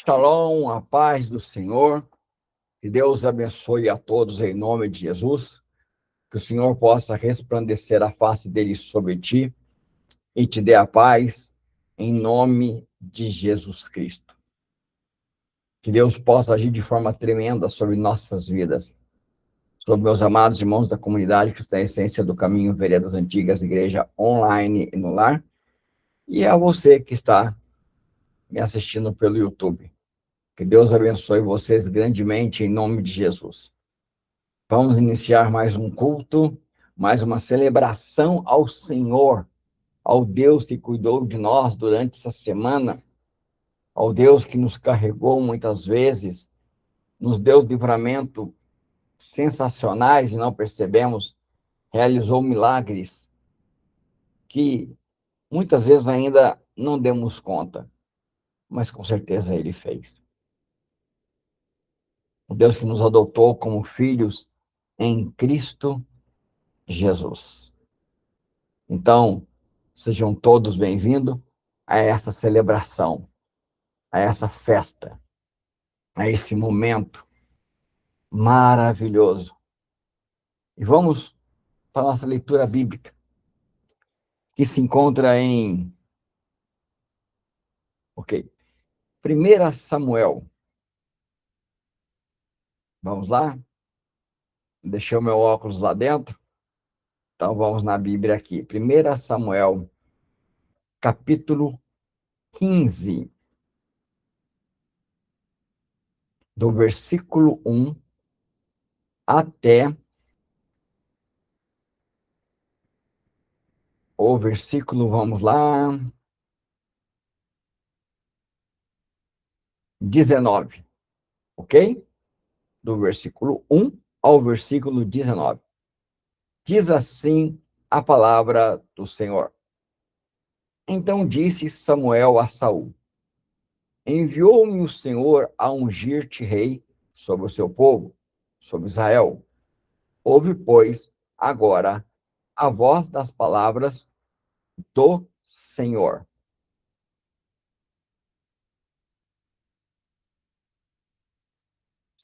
Shalom, a paz do Senhor, que Deus abençoe a todos em nome de Jesus, que o Senhor possa resplandecer a face dele sobre ti e te dê a paz em nome de Jesus Cristo. Que Deus possa agir de forma tremenda sobre nossas vidas, sobre meus amados irmãos da comunidade Cristã Essência do Caminho Veredas Antigas, Igreja Online e no Lar, e a você que está me assistindo pelo YouTube. Que Deus abençoe vocês grandemente em nome de Jesus. Vamos iniciar mais um culto, mais uma celebração ao Senhor, ao Deus que cuidou de nós durante essa semana, ao Deus que nos carregou muitas vezes, nos deu livramento sensacionais e não percebemos, realizou milagres que muitas vezes ainda não demos conta, mas com certeza Ele fez. O Deus que nos adotou como filhos em Cristo Jesus. Então, sejam todos bem-vindos a essa celebração, a essa festa, a esse momento maravilhoso. E vamos para a nossa leitura bíblica, que se encontra em 1 Samuel. Vamos lá? Deixei o meu óculos lá dentro. Então, vamos na Bíblia aqui. 1 Samuel, capítulo 15, do versículo 1 até o versículo, vamos lá, 19, ok? Do versículo 1 ao versículo 19. Diz assim a palavra do Senhor. Então disse Samuel a Saul: Enviou-me o Senhor a ungir-te rei sobre o seu povo, sobre Israel. Ouve, pois, agora a voz das palavras do Senhor.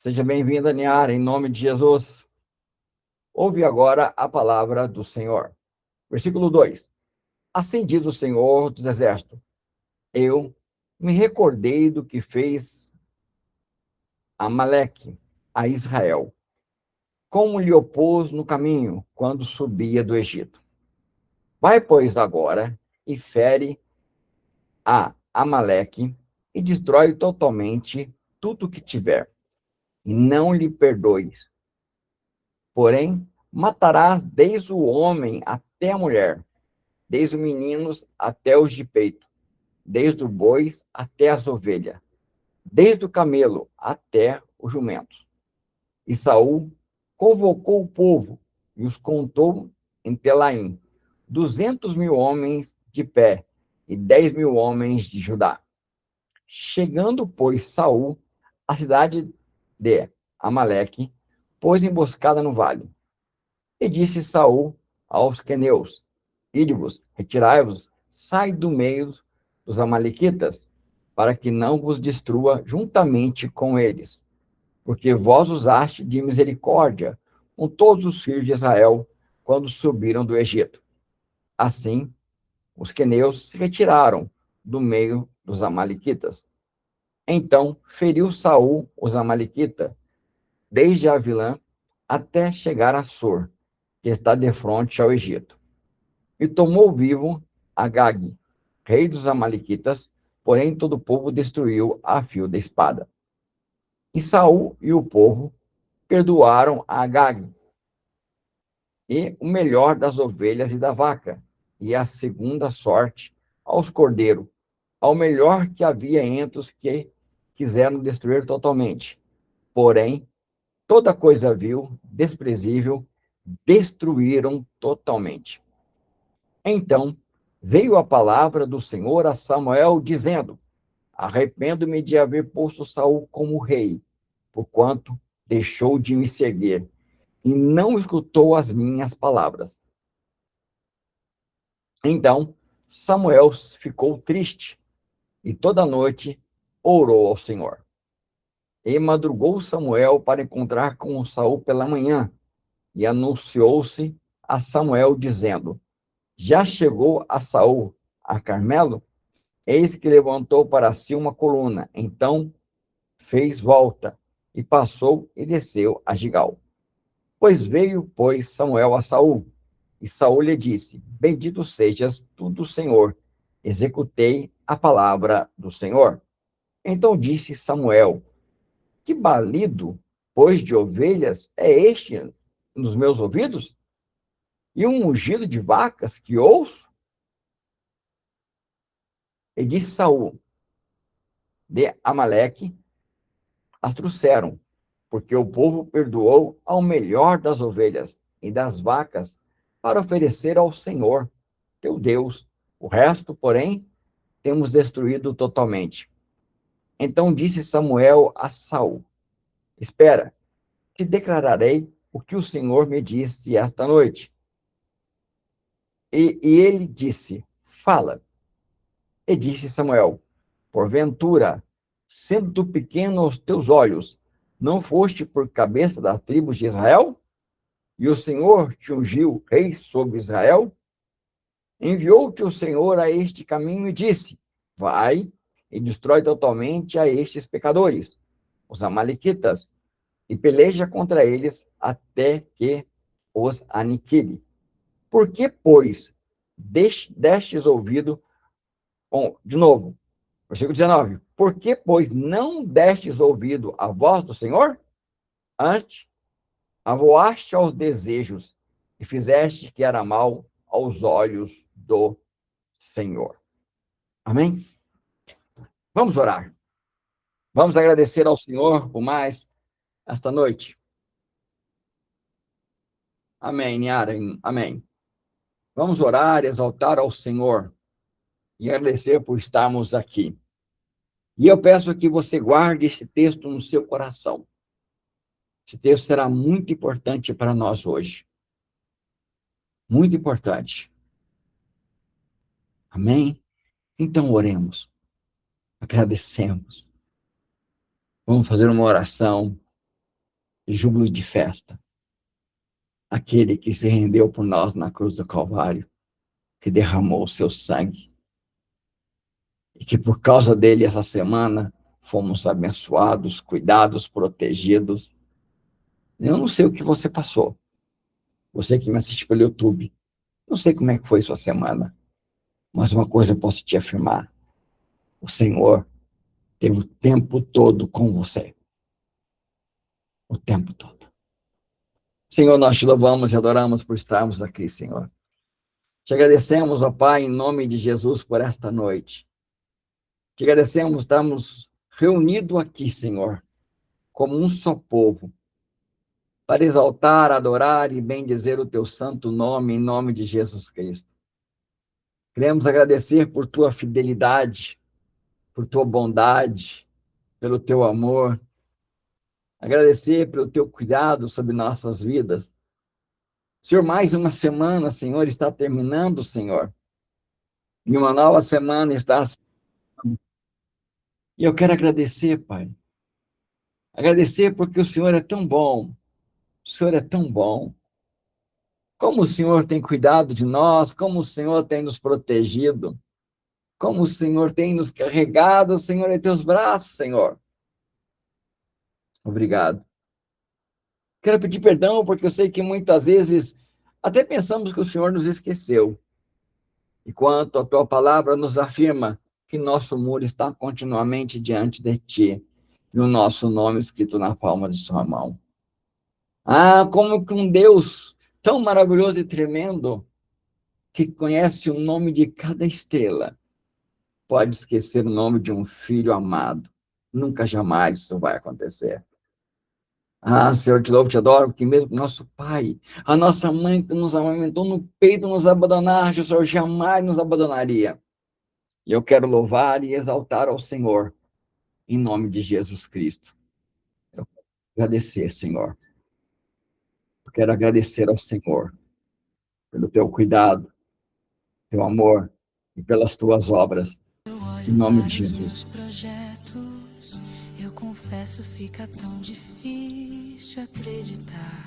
Seja bem-vinda, Niara, em nome de Jesus. Ouve agora a palavra do Senhor. Versículo 2. Assim diz o Senhor dos Exércitos: Eu me recordei do que fez Amaleque a Israel, como lhe opôs no caminho, quando subia do Egito. Vai, pois, agora e fere a Amaleque e destrói totalmente tudo que tiver, e não lhe perdoes. Porém, matarás desde o homem até a mulher, desde os meninos até os de peito, desde os bois até as ovelhas, desde o camelo até os jumentos. E Saul convocou o povo e os contou em Telaim, 200.000 homens de pé e 10.000 homens de Judá. Chegando, pois, Saul à cidade de Amaleque, pôs emboscada no vale. E disse Saul aos queneus: Ide-vos, retirai-vos, sai do meio dos amalequitas, para que não vos destrua juntamente com eles. Porque vós usaste de misericórdia com todos os filhos de Israel, quando subiram do Egito. Assim, os queneus se retiraram do meio dos amalequitas. Então, feriu Saul os amalequitas, desde Avilã até chegar a Sor, que está de frente ao Egito. E tomou vivo Agag, rei dos amalequitas, porém todo o povo destruiu a fio da espada. E Saul e o povo perdoaram a Agag, e o melhor das ovelhas e da vaca, e a segunda sorte aos cordeiros, ao melhor que havia entre os que quiseram destruir totalmente. Porém, toda coisa vil, desprezível, destruíram totalmente. Então, veio a palavra do Senhor a Samuel, dizendo: Arrependo-me de haver posto Saul como rei, porquanto deixou de me seguir e não escutou as minhas palavras. Então Samuel ficou triste, e toda noite orou ao Senhor. E madrugou Samuel para encontrar com Saul pela manhã, e anunciou-se a Samuel, dizendo: Já chegou a Saul a Carmelo? Eis que levantou para si uma coluna. Então fez volta, e passou e desceu a Gigal. Pois Samuel a Saul, e Saul lhe disse: Bendito sejas tu do Senhor, executei a palavra do Senhor. Então disse Samuel: Que balido, pois, de ovelhas é este nos meus ouvidos? E um mugido de vacas que ouço? E disse Saul: De Amaleque as trouxeram, porque o povo perdoou ao melhor das ovelhas e das vacas para oferecer ao Senhor, teu Deus. O resto, porém, temos destruído totalmente. Então disse Samuel a Saul: Espera, te declararei o que o Senhor me disse esta noite. E ele disse: Fala. E disse Samuel: Porventura, sendo tu pequeno aos teus olhos, não foste por cabeça das tribos de Israel? E o Senhor te ungiu rei sobre Israel? Enviou-te o Senhor a este caminho e disse: Vai e destrói totalmente a estes pecadores, os amalequitas, e peleja contra eles até que os aniquile. Por que, pois, destes ouvido... Bom, de novo, versículo 19. Por que, pois, não destes ouvido à voz do Senhor? Antes, avoaste aos desejos e fizeste que era mal aos olhos do Senhor. Amém? Vamos orar. Vamos agradecer ao Senhor por mais esta noite. Amém, Niara. Amém. Vamos orar, exaltar ao Senhor e agradecer por estarmos aqui. E eu peço que você guarde esse texto no seu coração. Esse texto será muito importante para nós hoje. Muito importante. Amém? Então oremos. Agradecemos. Vamos fazer uma oração de júbilo e de festa. Aquele que se rendeu por nós na cruz do Calvário, que derramou o seu sangue. E que por causa dele, essa semana, fomos abençoados, cuidados, protegidos. Eu não sei o que você passou. Você que me assiste pelo YouTube. Não sei como é que foi sua semana. Mas uma coisa eu posso te afirmar. O Senhor teve o tempo todo com você. O tempo todo. Senhor, nós te louvamos e adoramos por estarmos aqui, Senhor. Te agradecemos, ó Pai, em nome de Jesus, por esta noite. Te agradecemos, estamos reunidos aqui, Senhor, como um só povo, para exaltar, adorar e bendizer o teu santo nome, em nome de Jesus Cristo. Queremos agradecer por tua fidelidade, por tua bondade, pelo teu amor. Agradecer pelo teu cuidado sobre nossas vidas. Senhor, mais uma semana, Senhor, está terminando, Senhor. E uma nova semana está... E eu quero agradecer, Pai. Agradecer porque o Senhor é tão bom. O Senhor é tão bom. Como o Senhor tem cuidado de nós, como o Senhor tem nos protegido, como o Senhor tem nos carregado, Senhor, em teus braços, Senhor. Obrigado. Quero pedir perdão porque eu sei que muitas vezes até pensamos que o Senhor nos esqueceu. Enquanto a tua palavra nos afirma que nosso muro está continuamente diante de ti e o nosso nome escrito na palma de sua mão. Ah, como que um Deus tão maravilhoso e tremendo, que conhece o nome de cada estrela, pode esquecer o nome de um filho amado. Nunca, jamais isso vai acontecer. Ah, Senhor, te louvo, te adoro, porque mesmo nosso pai, a nossa mãe que nos amamentou no peito, nos abandonar, o Senhor jamais nos abandonaria. E eu quero louvar e exaltar ao Senhor, em nome de Jesus Cristo. Eu quero agradecer, Senhor. Eu quero agradecer ao Senhor pelo teu cuidado, teu amor e pelas tuas obras. Em nome de Jesus. Projetos, eu confesso, fica tão difícil acreditar.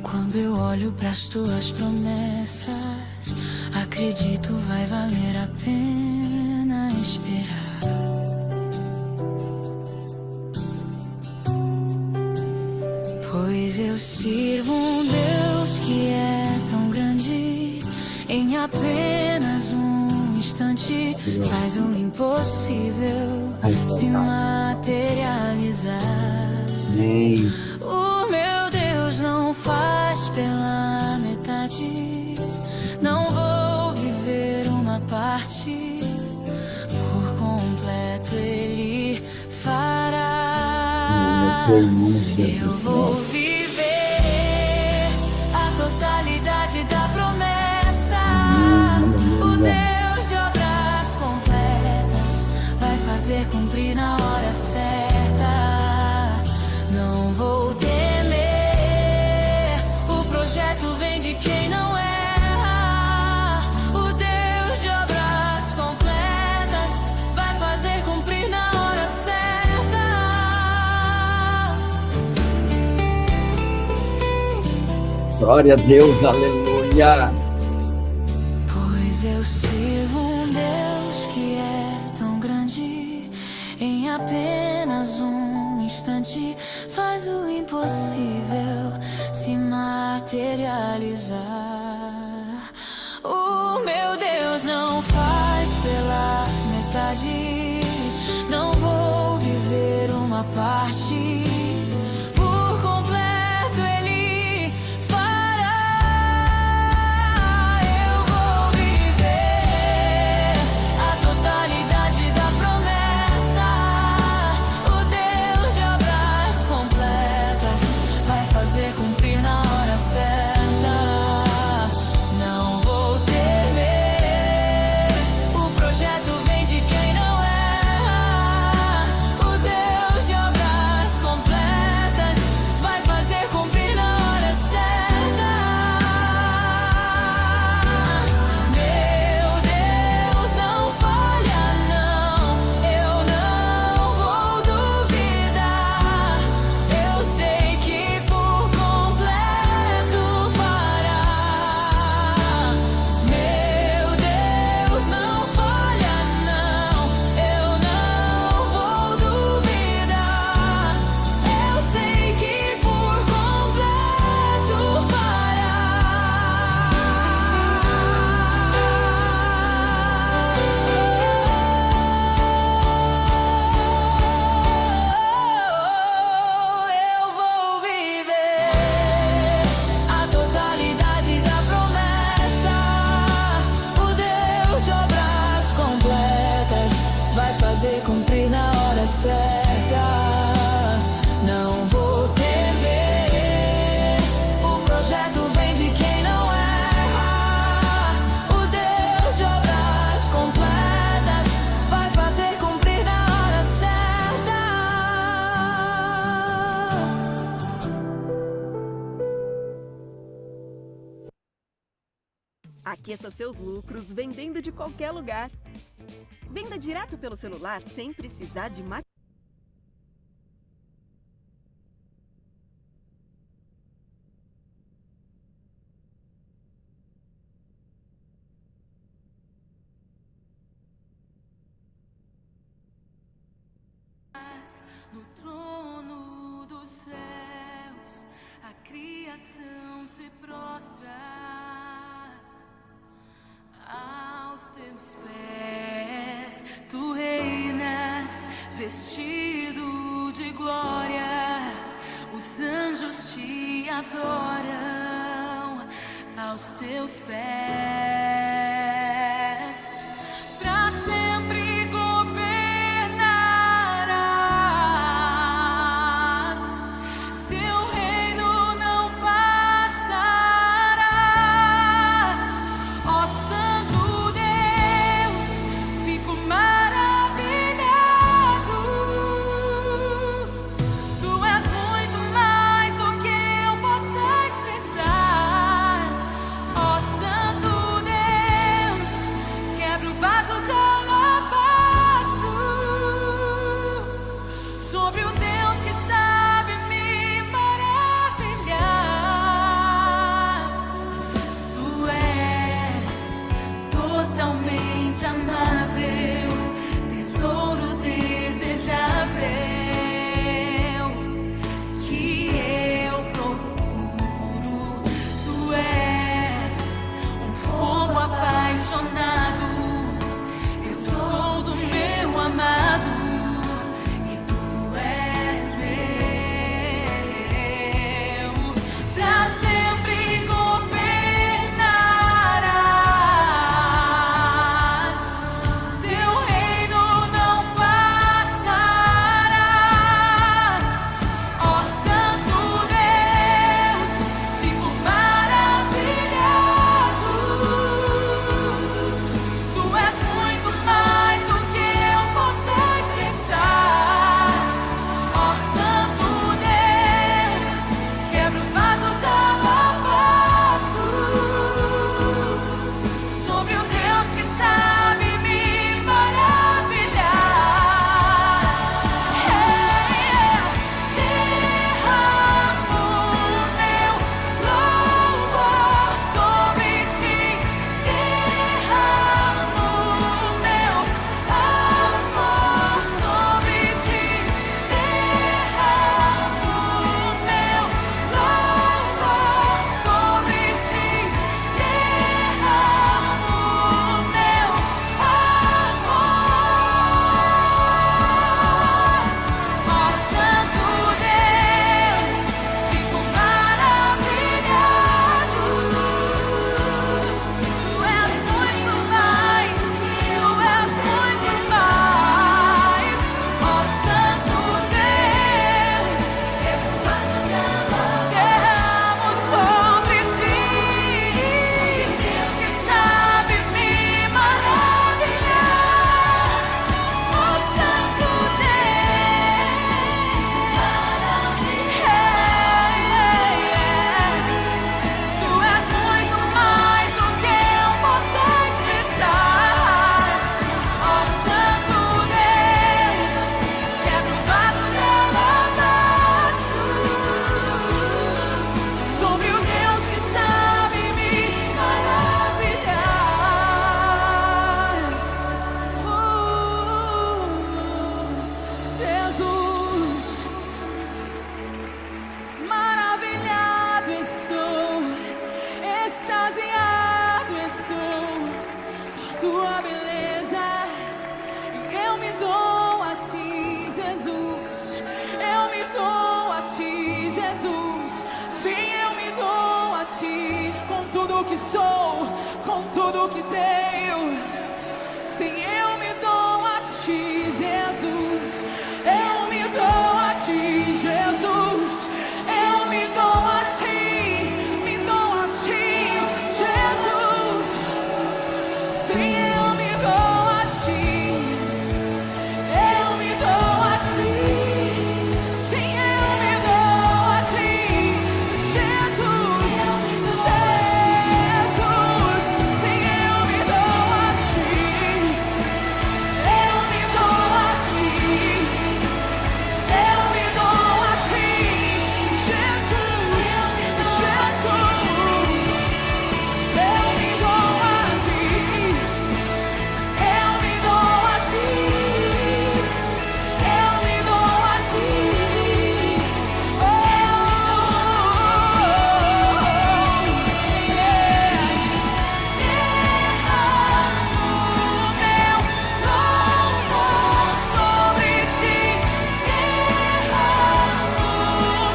Quando eu olho pras tuas promessas, acredito vai valer a pena esperar. Pois eu sirvo um Deus que é tão grande, em apenas um instante faz o impossível se materializar. O meu Deus não faz pela metade, não vou viver uma parte, por completo Ele fará. Eu vou viver a totalidade da promessa. O Deus de obras completas vai fazer cumprir na hora certa. Não vou temer, o projeto vem de quem não erra. O Deus de obras completas vai fazer cumprir na hora certa. Glória a Deus, aleluia. Pois eu sirvo um Deus que é tão grande, em apenas um instante faz o impossível se materializar. O meu Deus não faz pela metade, não vou viver uma parte, por completo Ele fará. Eu vou viver a totalidade da promessa. O Deus de obras completas vai fazer cumprir na hora certa. Não vou temer, o projeto vem de quem não erra. O Deus de obras completas vai fazer cumprir na hora certa. Meu Deus não falha não, eu não vou duvidar. Eu sei que por completo fará. Meu Deus não falha não, eu não vou duvidar. Eu sei que por completo fará. Eu vou viver a totalidade da promessa. O Deus de obras completas vai fazer cumprir na hora certa. Não vou temer, o projeto vem de quem não erra. O Deus de obras completas vai fazer cumprir na hora certa. Aqueça seus lucros vendendo de qualquer lugar. Venda direto pelo celular sem precisar de maquinário. No trono dos céus, a criação se prostra aos teus pés. Tu reinas vestido de glória, os anjos te adoram aos teus pés. Pra sempre governarás, teu reino não passará. Ó Santo Deus, fico maravilhado. Tu és muito mais do que eu possa expressar. com tudo que tenho. Sim, eu me dou a ti, Jesus. Eu me dou a ti, Jesus. Eu me dou a ti, Jesus. Sim, eu me dou a ti. Eu me dou a ti. Sim, eu me dou a ti, Jesus. Jesus. Sim, eu me dou a ti. Eu me dou a ti. Eu me dou a ti, Jesus. Jesus. Eu me dou a ti. Eu me dou a ti. Eu me dou a ti. Oh, derramo meu louvor sobre ti. Derramo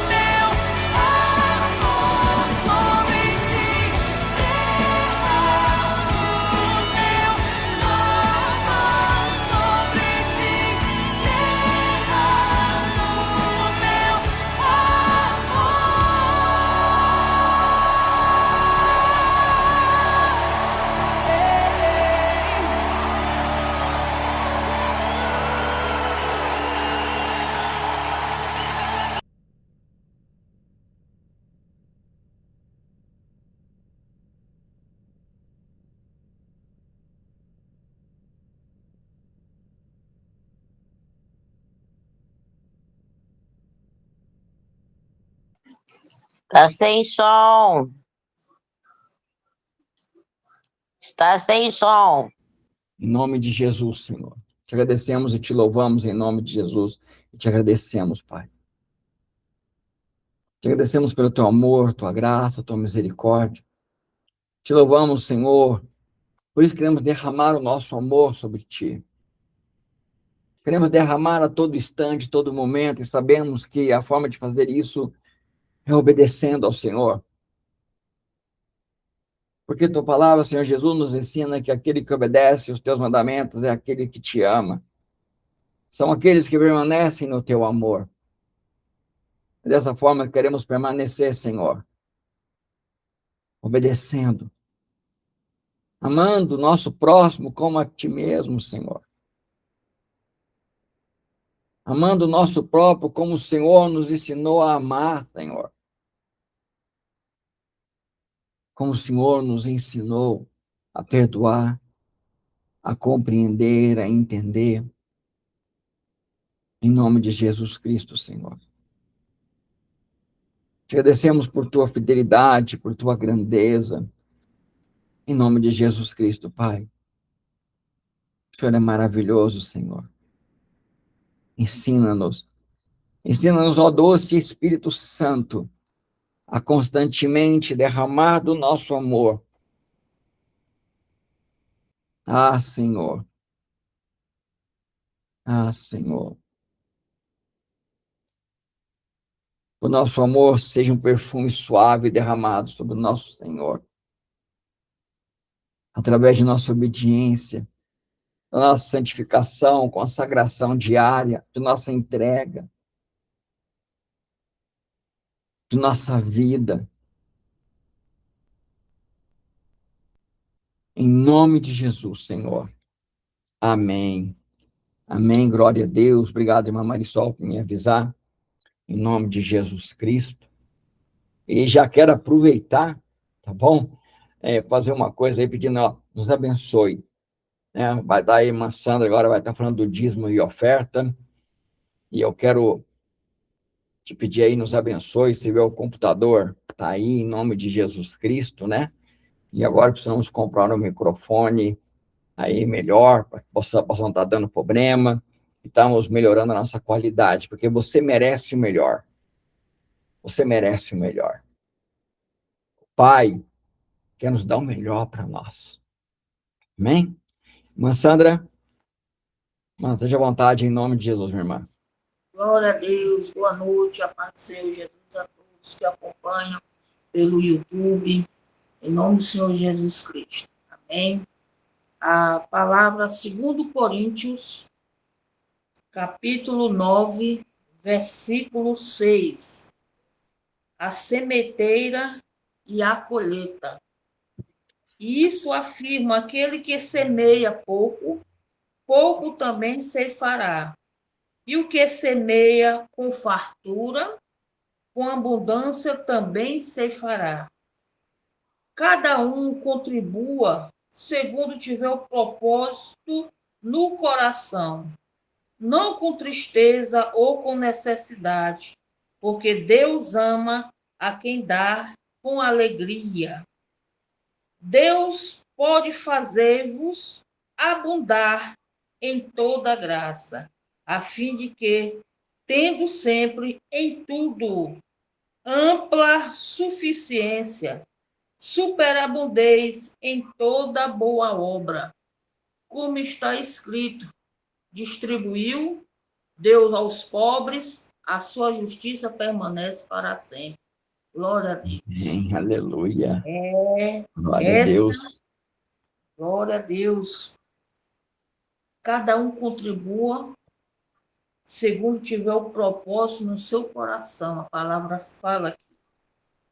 meu amor sobre ti. Derramo meu louvor sobre ti. Derramo meu Tá sem som. Está sem som. Em nome de Jesus, Senhor. Te agradecemos e te louvamos em nome de Jesus. E te agradecemos, Pai. Te agradecemos pelo teu amor, tua graça, tua misericórdia. Te louvamos, Senhor. Por isso queremos derramar o nosso amor sobre ti. Queremos derramar a todo instante, todo momento, e sabemos que a forma de fazer isso é obedecendo ao Senhor. Porque tua palavra, Senhor Jesus, nos ensina que aquele que obedece os teus mandamentos é aquele que te ama. São aqueles que permanecem no teu amor. Dessa forma, queremos permanecer, Senhor, obedecendo, amando o nosso próximo como a ti mesmo, Senhor. Amando o nosso próprio como o Senhor nos ensinou a amar, Senhor. Como o Senhor nos ensinou a perdoar, a compreender, a entender. Em nome de Jesus Cristo, Senhor. Te agradecemos por tua fidelidade, por tua grandeza. Em nome de Jesus Cristo, Pai. O Senhor é maravilhoso, Senhor. Ensina-nos. Ensina-nos, ó doce Espírito Santo, a constantemente derramar do nosso amor. Ah, Senhor. Ah, Senhor. O nosso amor seja um perfume suave derramado sobre o nosso Senhor. Através de nossa obediência, da nossa santificação, consagração diária, de nossa entrega, de nossa vida. Em nome de Jesus, Senhor. Amém. Amém. Glória a Deus. Obrigado, irmã Marisol, por me avisar. Em nome de Jesus Cristo. E já quero aproveitar, tá bom? Fazer uma coisa aí, pedindo, ó, nos abençoe. Vai dar aí, irmã Sandra agora vai estar falando do dízimo e oferta. E eu quero te pedir aí, nos abençoe. Se vê o computador, tá aí, em nome de Jesus Cristo, né? E agora precisamos comprar um microfone aí melhor, para que possa não estar dando problema, e estamos melhorando a nossa qualidade, porque você merece o melhor. Você merece o melhor. O Pai quer nos dar o melhor para nós. Amém? Irmã Sandra, esteja à vontade em nome de Jesus, minha irmã. Glória a Deus, boa noite, a paz do Senhor Jesus a todos que acompanham pelo YouTube, em nome do Senhor Jesus Cristo. Amém. A palavra segundo Coríntios, capítulo 9, versículo 6. A sementeira e a colheita. E isso afirma: aquele que semeia pouco, pouco também ceifará. E o que semeia com fartura, com abundância também ceifará. Cada um contribua segundo tiver o propósito no coração, não com tristeza ou com necessidade, porque Deus ama a quem dá com alegria. Deus pode fazer-vos abundar em toda graça, a fim de que, tendo sempre em tudo ampla suficiência, superabundez em toda boa obra, como está escrito: distribuiu, deu aos pobres, a sua justiça permanece para sempre. Glória a Deus. Amém. Aleluia. Glória a Essa, Deus. glória a Deus. Cada um contribua segundo tiver o propósito no seu coração. A palavra fala aqui,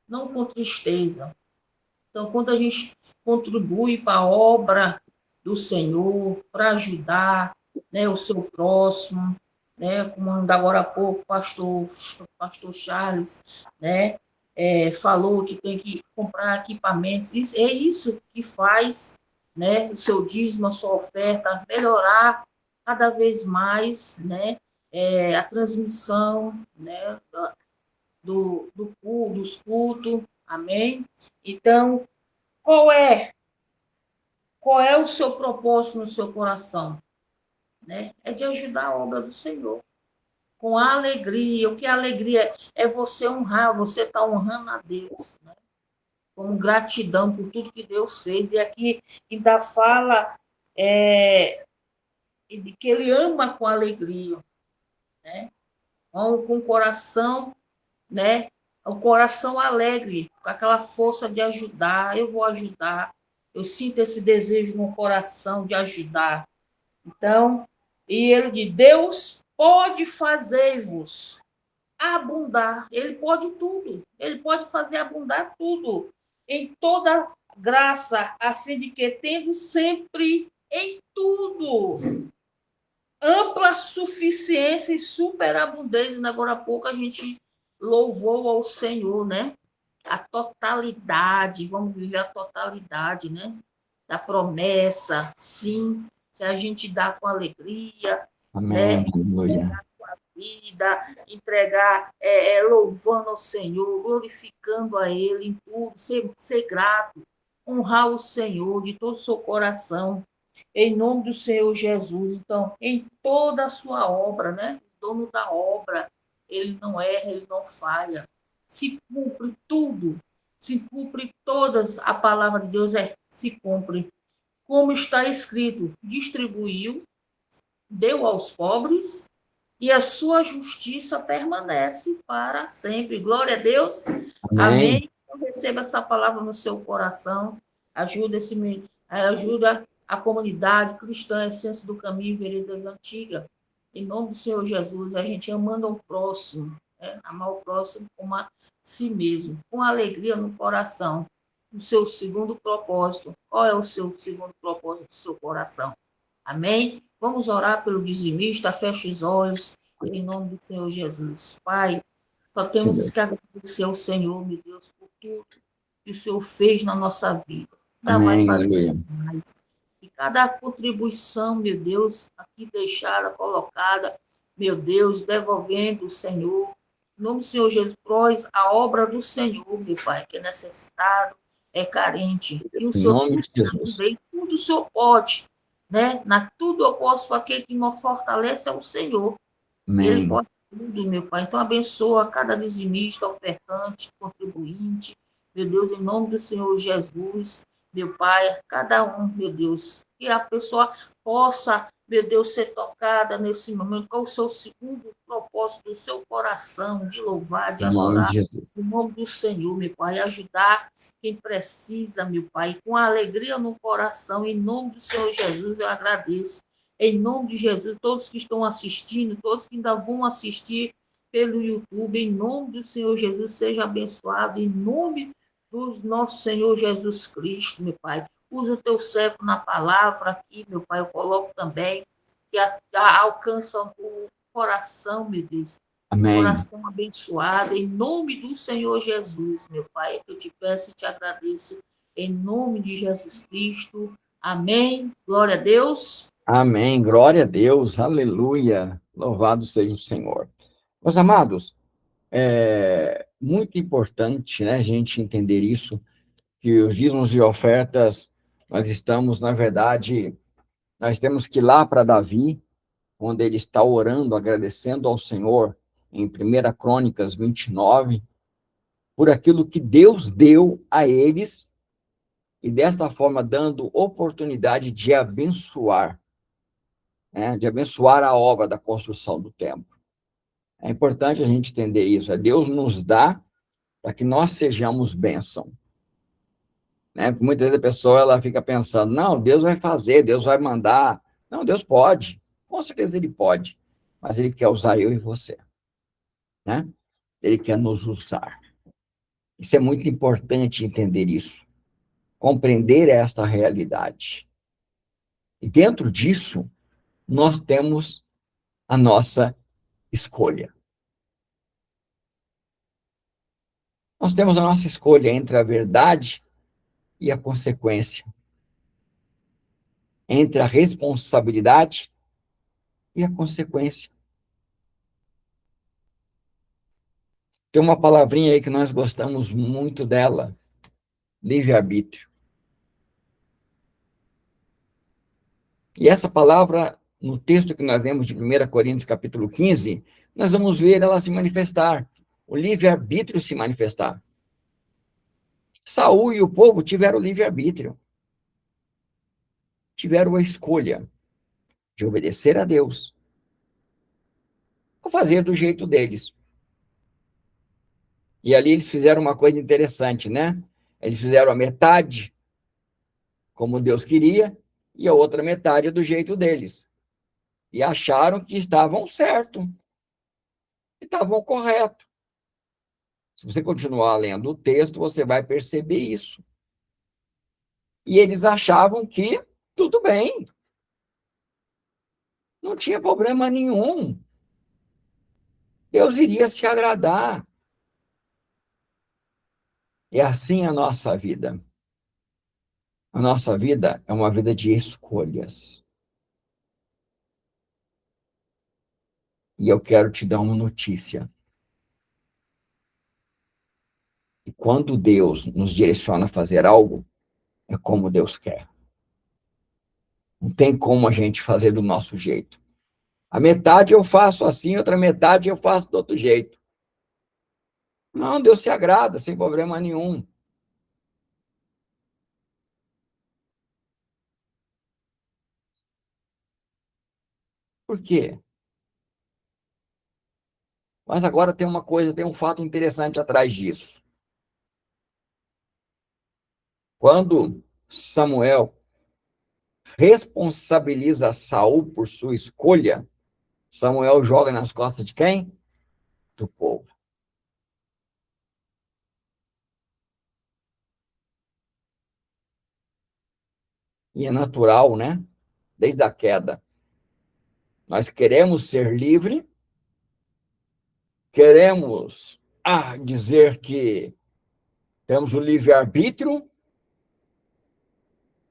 não com tristeza. Então, quando a gente contribui para a obra do Senhor, para ajudar, né, o seu próximo, né, como ainda agora há pouco o pastor Charles, né, falou que tem que comprar equipamentos. É isso que faz, né, o seu dízimo, a sua oferta, melhorar cada vez mais, né, a transmissão, né, dos cultos. Amém? Então, qual é o seu propósito no seu coração? Né? É de ajudar a obra do Senhor. Com alegria. O que é alegria? É você honrar, você está honrando a Deus. Né? Como gratidão por tudo que Deus fez. E aqui ainda fala de que Ele ama com alegria. Né? Com o coração, né? O coração alegre, com aquela força de ajudar. Eu vou ajudar. Eu sinto esse desejo no coração de ajudar. Então, e ele diz: Deus pode fazer-vos abundar. Ele pode tudo. Ele pode fazer abundar tudo. Em toda graça, a fim de que, tendo sempre em tudo ampla suficiência e superabundância. Agora há pouco a gente louvou ao Senhor, né? A totalidade, vamos viver a totalidade, né? Da promessa, sim, se a gente dá com alegria, Amém. né? Aleluia. Vida, entregar, louvando ao Senhor, glorificando a Ele em tudo, ser grato, honrar o Senhor de todo o seu coração, em nome do Senhor Jesus. Então, em toda a sua obra, né? O dono da obra, ele não erra, ele não falha. Se cumpre tudo, se cumpre todas, a palavra de Deus se cumpre. Como está escrito: distribuiu, deu aos pobres, e a sua justiça permanece para sempre. Glória a Deus. Amém. Amém. Então, receba essa palavra no seu coração. Ajuda a comunidade cristã, Essência do Caminho, Veredas Antigas. Em nome do Senhor Jesus, a gente amando o próximo, né? Amar o próximo como a si mesmo, com alegria no coração. O seu segundo propósito. Qual é o seu segundo propósito do seu coração? Amém? Vamos orar pelo dizimista. Feche os olhos, em nome do Senhor Jesus. Pai, só temos que agradecer ao Senhor, meu Deus, por tudo que o Senhor fez na nossa vida. Ainda vai Amém. fazer Aleluia. mais. E cada contribuição, meu Deus, aqui deixada, colocada, meu Deus, devolvendo o Senhor. Em nome do Senhor Jesus, pois a obra do Senhor, meu Pai, que é necessitado, é carente. E o Em Senhor nome de Jesus. tudo o Senhor pode, né? Tudo eu posso para aquele que me fortalece é o Senhor. Ele Amém. pode tudo, meu Pai. Então, abençoa cada dizimista, ofertante, contribuinte. Meu Deus, em nome do Senhor Jesus, meu Pai, cada um, meu Deus, que a pessoa possa, meu Deus, ser tocada nesse momento, qual o seu segundo propósito do seu coração, de louvar, de Em nome de adorar, Jesus. no nome do Senhor, meu Pai, ajudar quem precisa, meu Pai, com alegria no coração, em nome do Senhor Jesus, eu agradeço. Em nome de Jesus, todos que estão assistindo, todos que ainda vão assistir pelo YouTube, em nome do Senhor Jesus, seja abençoado, em nome do nosso Senhor Jesus Cristo, meu Pai. Usa o teu servo na palavra aqui, meu Pai, eu coloco também, que alcança o coração, meu Deus, Amém. coração abençoado, em nome do Senhor Jesus, meu Pai, eu te peço e te agradeço, em nome de Jesus Cristo. Amém. Glória a Deus. Amém. Glória a Deus. Aleluia. Louvado seja o Senhor. Meus amados, é muito importante, né, a gente entender isso, que os dízimos e ofertas, nós estamos, na verdade, nós temos que ir lá para Davi, onde ele está orando, agradecendo ao Senhor, em 1 Crônicas 29, por aquilo que Deus deu a eles, e desta forma dando oportunidade de abençoar, né, de abençoar a obra da construção do templo. É importante a gente entender isso, Deus nos dá para que nós sejamos bênção. Né? Porque muitas vezes a pessoa ela fica pensando, não, Deus vai fazer, Deus vai mandar. Não, Deus pode, com certeza Ele pode, mas Ele quer usar eu e você. Né? Ele quer nos usar. Isso é muito importante entender isso, compreender esta realidade. E dentro disso, nós temos a nossa escolha. Nós temos a nossa escolha entre a verdade e a consequência, entre a responsabilidade e a consequência. Tem uma palavrinha aí que nós gostamos muito dela, livre-arbítrio. E essa palavra, no texto que nós lemos de 1 Coríntios, capítulo 15, nós vamos ver ela se manifestar, o livre-arbítrio se manifestar. Saul e o povo tiveram livre-arbítrio. Tiveram a escolha de obedecer a Deus ou fazer do jeito deles. E ali eles fizeram uma coisa interessante, né? Eles fizeram a metade como Deus queria e a outra metade do jeito deles. E acharam que estavam certo, que estavam correto. Se você continuar lendo o texto, você vai perceber isso. E eles achavam que tudo bem. Não tinha problema nenhum. Deus iria se agradar. É assim a nossa vida. A nossa vida é uma vida de escolhas. E eu quero te dar uma notícia. E quando Deus nos direciona a fazer algo, é como Deus quer. Não tem como a gente fazer do nosso jeito. A metade eu faço assim, outra metade eu faço do outro jeito. Não, Deus se agrada, sem problema nenhum. Por quê? Mas agora tem uma coisa, tem um fato interessante atrás disso. Quando Samuel responsabiliza Saul por sua escolha, Samuel joga nas costas de quem? Do povo. E é natural, né? Desde a queda. Nós queremos ser livres, queremos dizer que temos o livre-arbítrio,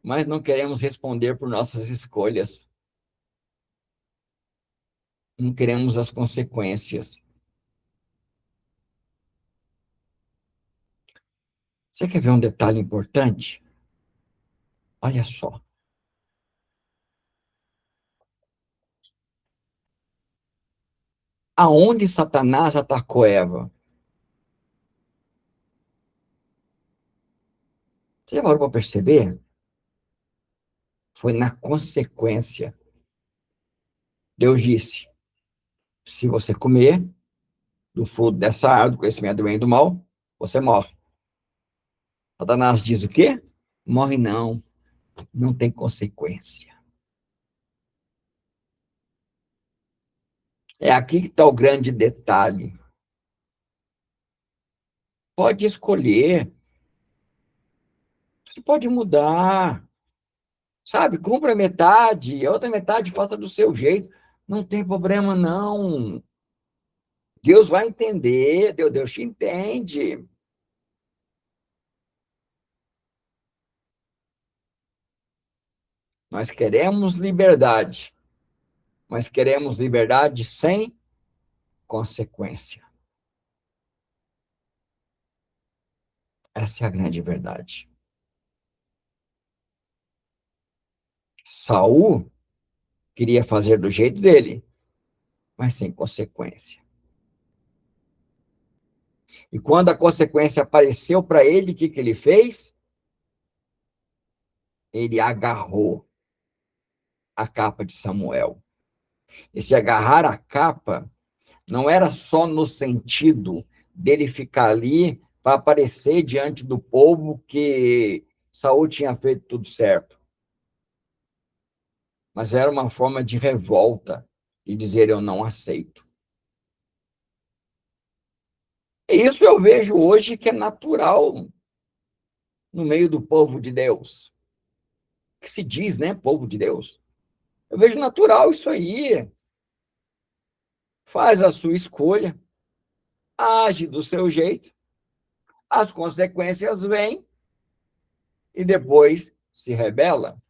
mas não queremos responder por nossas escolhas. Não queremos as consequências. Você quer ver um detalhe importante? Olha só. Aonde Satanás atacou Eva? Você já parou para perceber? Foi na consequência. Deus disse, se você comer do fruto dessa árvore, do conhecimento do bem e do mal, você morre. Satanás diz o quê? Morre não, não tem consequência. É aqui que está o grande detalhe. Pode escolher, você pode mudar, sabe? Cumpra metade, a outra metade faça do seu jeito. Não tem problema, não. Deus vai entender, Deus te entende. Nós queremos liberdade, mas queremos liberdade sem consequência. Essa é a grande verdade. Saul queria fazer do jeito dele, mas sem consequência. E quando a consequência apareceu para ele, o que ele fez? Ele agarrou a capa de Samuel. Esse agarrar a capa não era só no sentido dele ficar ali para aparecer diante do povo que Saul tinha feito tudo certo. Mas era uma forma de revolta e dizer eu não aceito. E isso eu vejo hoje que é natural no meio do povo de Deus. Que se diz, né, povo de Deus. Eu vejo natural isso aí. Faz a sua escolha, age do seu jeito, as consequências vêm e depois se rebela.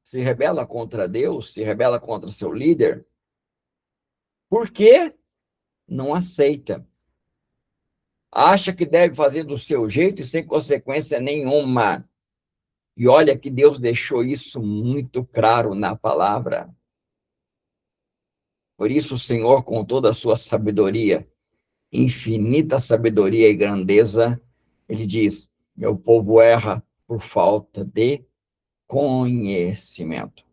Se rebela contra Deus, se rebela contra seu líder. Por quê? Não aceita. Acha que deve fazer do seu jeito e sem consequência nenhuma. E olha que Deus deixou isso muito claro na palavra. Por isso o Senhor, com toda a sua sabedoria, infinita sabedoria e grandeza, ele diz, meu povo erra por falta de conhecimento.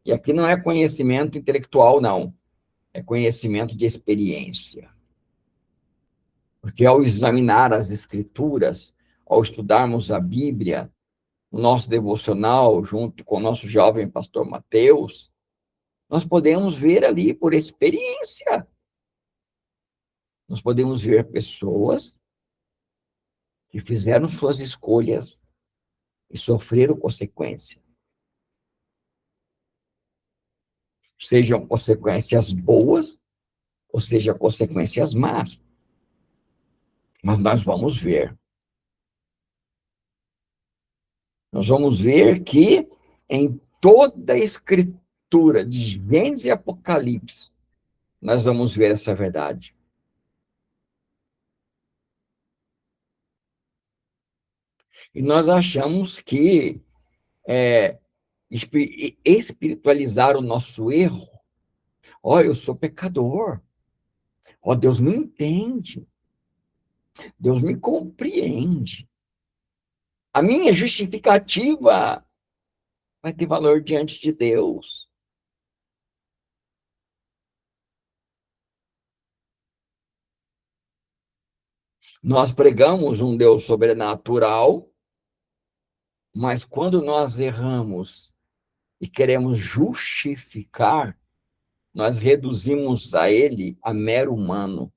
E aqui não é conhecimento intelectual, não. É conhecimento de experiência. Porque ao examinar as Escrituras, ao estudarmos a Bíblia, o nosso devocional, junto com o nosso jovem pastor Mateus, nós podemos ver ali por experiência. Nós podemos ver pessoas que fizeram suas escolhas e sofreram consequências. Sejam consequências boas, ou sejam consequências más. Mas nós vamos ver. Nós vamos ver que em toda a Escritura, de Gênesis e Apocalipse, nós vamos ver essa verdade. E nós achamos que espiritualizar o nosso erro. Ó, eu sou pecador. Ó, Deus me entende. Deus me compreende. A minha justificativa vai ter valor diante de Deus. Nós pregamos um Deus sobrenatural, mas quando nós erramos e queremos justificar, nós reduzimos a ele a mero humano.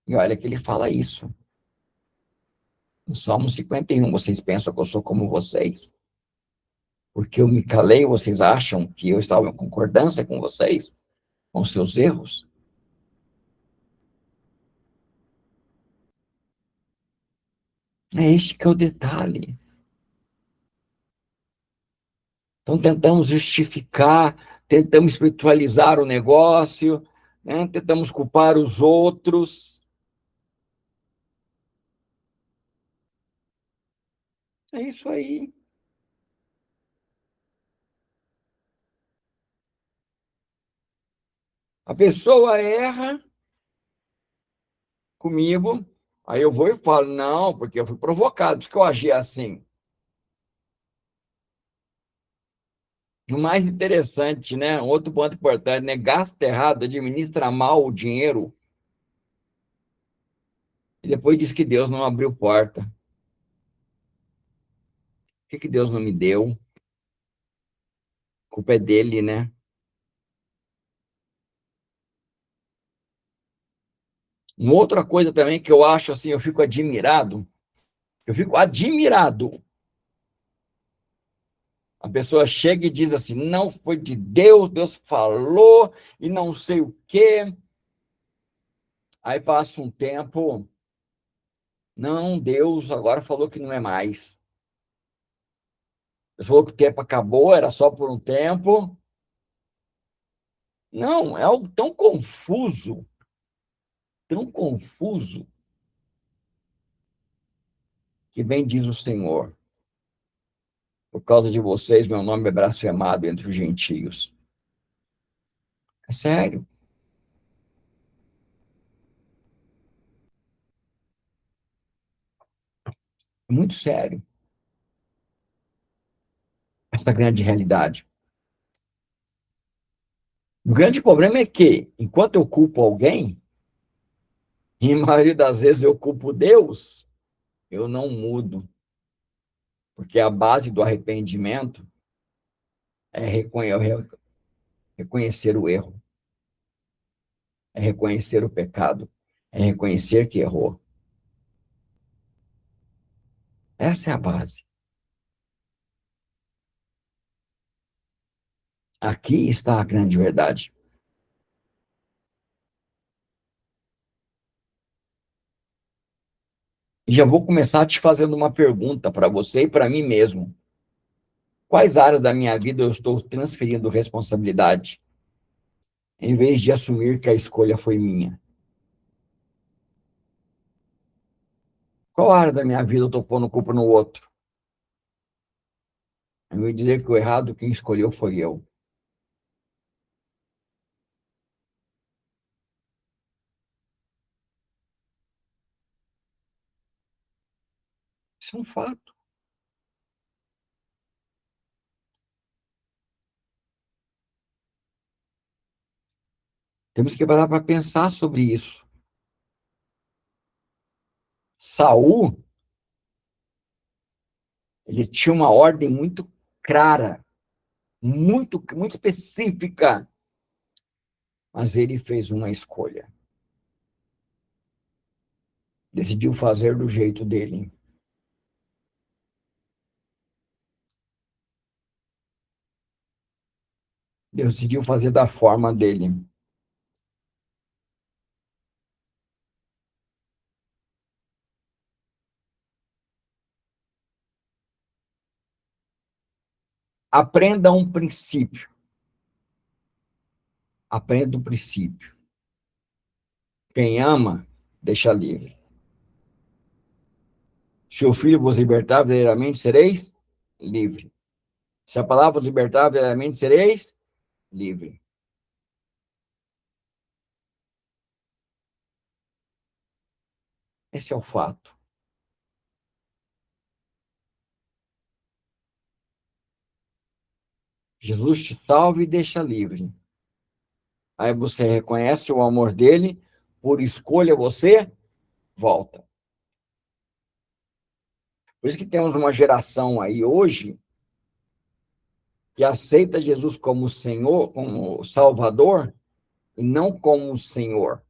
E olha que ele fala isso. No Salmo 51, vocês pensam que eu sou como vocês? Porque eu me calei, vocês acham que eu estava em concordância com vocês? Com seus erros? É este que é o detalhe. Então, tentamos justificar, tentamos espiritualizar o negócio, né? Tentamos culpar os outros. É isso aí. A pessoa erra comigo, aí eu vou e falo, não, porque eu fui provocado, por isso que eu agi assim. O mais interessante, né? Um outro ponto importante, né? Gasta errado, administra mal o dinheiro. E depois diz que Deus não abriu porta. Por que Deus não me deu? A culpa é dele, né? Uma outra coisa também que eu acho assim, eu fico admirado. Eu fico admirado. A pessoa chega e diz assim, não foi de Deus, Deus falou e não sei o quê. Aí passa um tempo, não, Deus agora falou que não é mais. Deus falou que o tempo acabou, era só por um tempo. Não, é algo tão confuso, que bem diz o Senhor. Por causa de vocês, meu nome é blasfemado entre os gentios. É sério. É muito sério. Essa grande realidade. O grande problema é que, enquanto eu culpo alguém, e a maioria das vezes eu culpo Deus, eu não mudo. Porque a base do arrependimento é reconhecer o erro, é reconhecer o pecado, é reconhecer que errou. Essa é a base. Aqui está a grande verdade. E já vou começar te fazendo uma pergunta para você e para mim mesmo. Quais áreas da minha vida eu estou transferindo responsabilidade, em vez de assumir que a escolha foi minha? Qual área da minha vida eu estou pondo culpa no outro? Em vez de dizer que o errado, quem escolheu foi eu. Isso é um fato. Temos que parar para pensar sobre isso. Saul, ele tinha uma ordem muito clara, muito específica, mas ele fez uma escolha. Decidiu fazer do jeito dele. Decidiu fazer da forma dele. Aprenda um princípio. Aprenda um princípio. Quem ama, deixa livre. Se o filho vos libertar, verdadeiramente sereis livre. Se a palavra vos libertar, verdadeiramente sereis livre. Esse é o fato. Jesus te salva e deixa livre. Aí você reconhece o amor dele, por escolha você volta. Por isso que temos uma geração aí hoje que aceita Jesus como Senhor, como Salvador, e não como Senhor.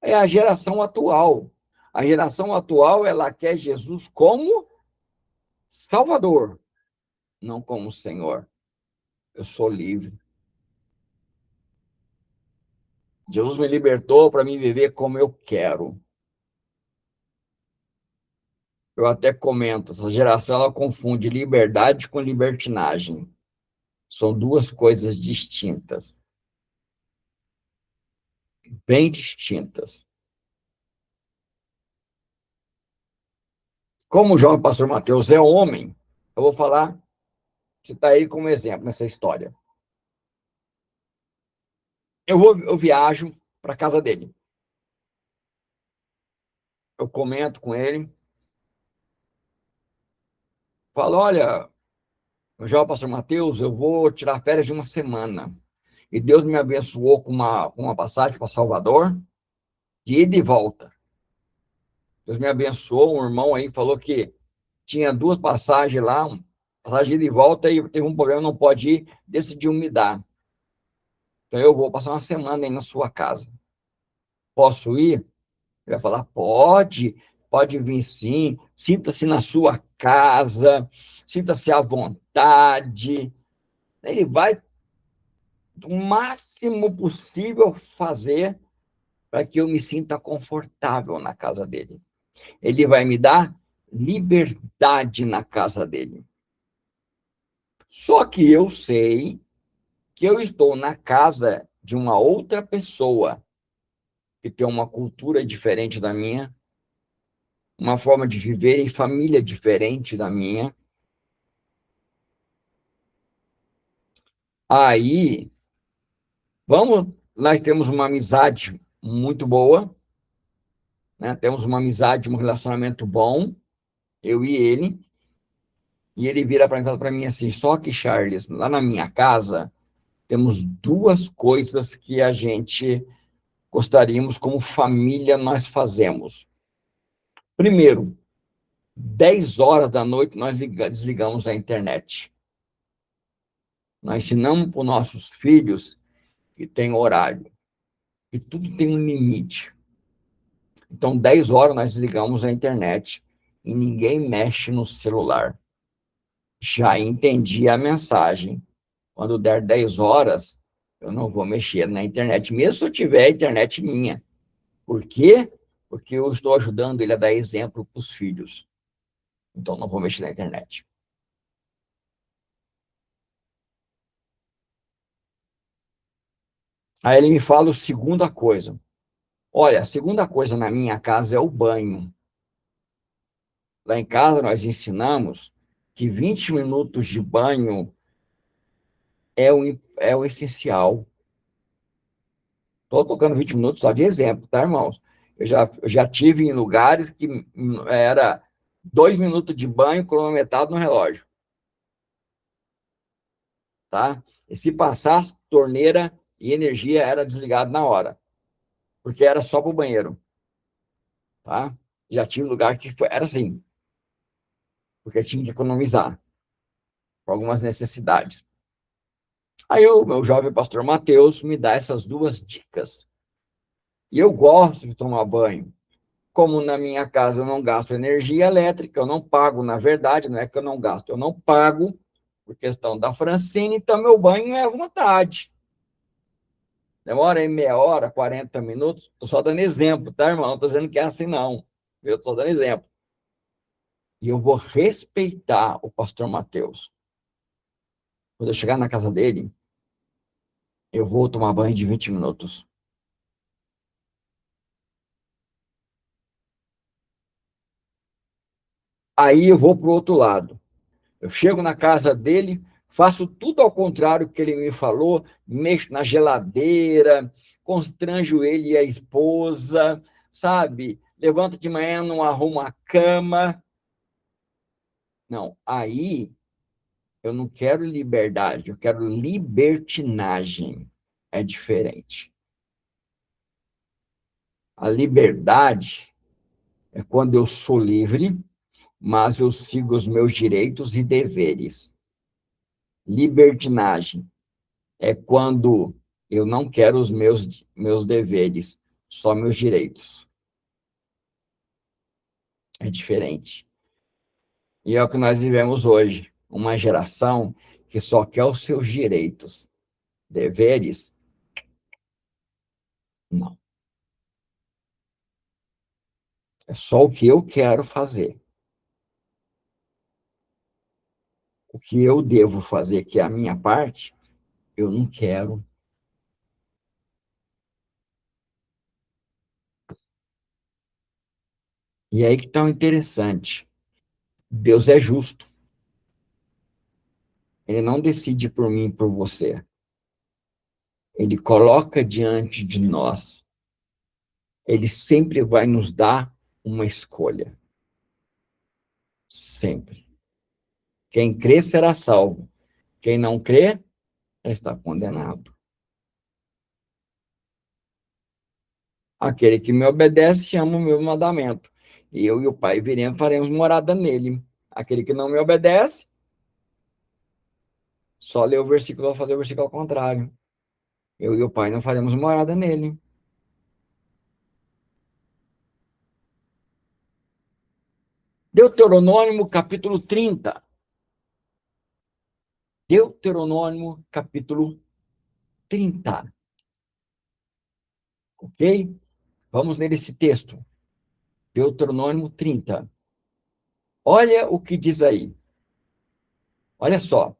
É a geração atual. A geração atual, ela quer Jesus como Salvador, não como Senhor. Eu sou livre. Jesus me libertou para me viver como eu quero. Eu até comento, essa geração ela confunde liberdade com libertinagem. São duas coisas distintas. Bem distintas. Como o jovem pastor Mateus é homem, eu vou falar, você está aí como exemplo nessa história. Eu viajo para a casa dele. Eu comento com ele. Falo, olha, já, pastor Mateus, eu vou tirar férias de uma semana. E Deus me abençoou com uma passagem para Salvador, de ida e volta. Deus me abençoou, um irmão aí falou que tinha 2 passagens lá, passagem de ida e volta, e teve um problema, não pode ir, decidiu me dar. Então eu vou passar uma semana aí na sua casa. Posso ir? Ele vai falar, pode vir sim, sinta-se na sua casa, sinta-se à vontade. Ele vai, o máximo possível, fazer para que eu me sinta confortável na casa dele. Ele vai me dar liberdade na casa dele. Só que eu sei que eu estou na casa de uma outra pessoa que tem uma cultura diferente da minha, uma forma de viver e família diferente da minha. Aí, nós temos uma amizade muito boa, né? Temos uma amizade, um relacionamento bom, eu e ele vira para mim e fala para mim assim, só que, Charles, lá na minha casa, temos 2 coisas que a gente gostaríamos, como família, nós fazemos. Primeiro, 10 horas da noite, nós desligamos a internet. Nós ensinamos para os nossos filhos que tem horário, que tudo tem um limite. Então, 10 horas nós desligamos a internet e ninguém mexe no celular. Já entendi a mensagem. Quando der 10 horas, eu não vou mexer na internet, mesmo se eu tiver a internet minha. Por quê? Porque eu estou ajudando ele a dar exemplo para os filhos. Então, não vou mexer na internet. Aí ele me fala a segunda coisa. Olha, a segunda coisa na minha casa é o banho. Lá em casa nós ensinamos que 20 minutos de banho é o essencial. Estou tocando 20 minutos só de exemplo, tá, irmãos? Eu já tive em lugares que era 2 minutos de banho cronometrado no relógio. Tá? E se passasse, torneira e energia era desligado na hora. Porque era só para o banheiro. Tá? Já tive lugar que era assim. Porque tinha que economizar. Por algumas necessidades. Aí o meu jovem pastor Mateus me dá essas 2 dicas. E eu gosto de tomar banho. Como na minha casa eu não gasto energia elétrica, eu não pago, na verdade, não é que eu não gasto, eu não pago, por questão da Francine, então meu banho é à vontade. Demora aí meia hora, 40 minutos, estou só dando exemplo, tá, irmão? Não estou dizendo que é assim, não. Eu estou dando exemplo. E eu vou respeitar o pastor Mateus. Quando eu chegar na casa dele, eu vou tomar banho de 20 minutos. Aí eu vou para o outro lado. Eu chego na casa dele, faço tudo ao contrário que ele me falou, mexo na geladeira, constranjo ele e a esposa, sabe? Levanta de manhã, não arruma a cama. Não, aí eu não quero liberdade, eu quero libertinagem. É diferente. A liberdade é quando eu sou livre, mas eu sigo os meus direitos e deveres. Libertinagem é quando eu não quero os meus deveres, só meus direitos. É diferente. E é o que nós vivemos hoje, uma geração que só quer os seus direitos. Deveres, não. É só o que eu quero fazer. O que eu devo fazer, que é a minha parte, eu não quero. E aí que está o interessante. Deus é justo. Ele não decide por mim e por você. Ele coloca diante de nós. Ele sempre vai nos dar uma escolha. Sempre. Quem crê será salvo. Quem não crê está condenado. Aquele que me obedece ama o meu mandamento. E eu e o Pai viremos, faremos morada nele. Aquele que não me obedece, só lê o versículo, vai fazer o versículo ao contrário. Eu e o Pai não faremos morada nele. Deuteronômio, capítulo 30. Deuteronômio, capítulo 30. Ok? Vamos ler esse texto. Deuteronômio 30. Olha o que diz aí. Olha só.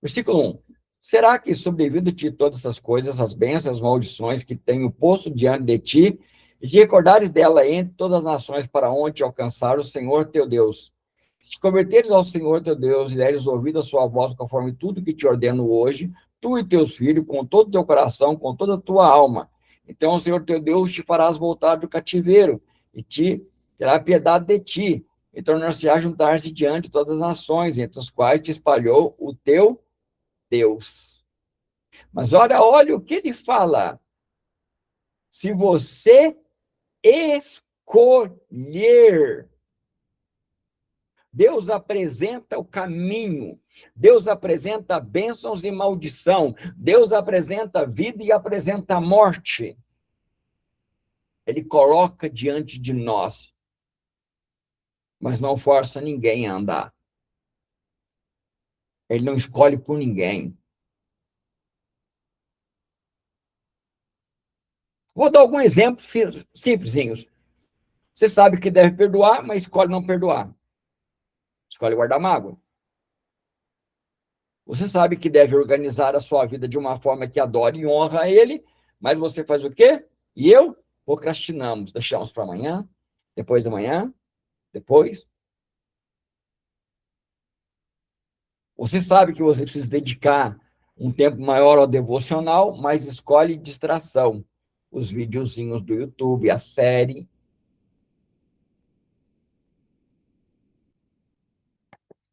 Versículo 1. Será que sobrevindo-te todas essas coisas, as bênçãos, as maldições que tenho posto diante de ti, e te recordares dela entre todas as nações para onde te alcançar o Senhor teu Deus? Se te converteres ao Senhor teu Deus e deres ouvido a sua voz conforme tudo que te ordeno hoje, tu e teus filhos, com todo o teu coração, com toda a tua alma, então o Senhor teu Deus te farás voltar do cativeiro e te terá piedade de ti, e tornar-se a juntar-se diante de todas as nações, entre as quais te espalhou o teu Deus. Mas olha o que ele fala. Se você escolher, Deus apresenta o caminho, Deus apresenta bênçãos e maldição, Deus apresenta vida e apresenta morte. Ele coloca diante de nós, mas não força ninguém a andar. Ele não escolhe por ninguém. Vou dar algum exemplo simplesinhos. Você sabe que deve perdoar, mas escolhe não perdoar. Escolhe guardar mágoa. Você sabe que deve organizar a sua vida de uma forma que adore e honra a ele, mas você faz o quê? E eu? Procrastinamos, deixamos para amanhã, depois de amanhã, depois. Você sabe que você precisa dedicar um tempo maior ao devocional, mas escolhe distração. Os videozinhos do YouTube, a série.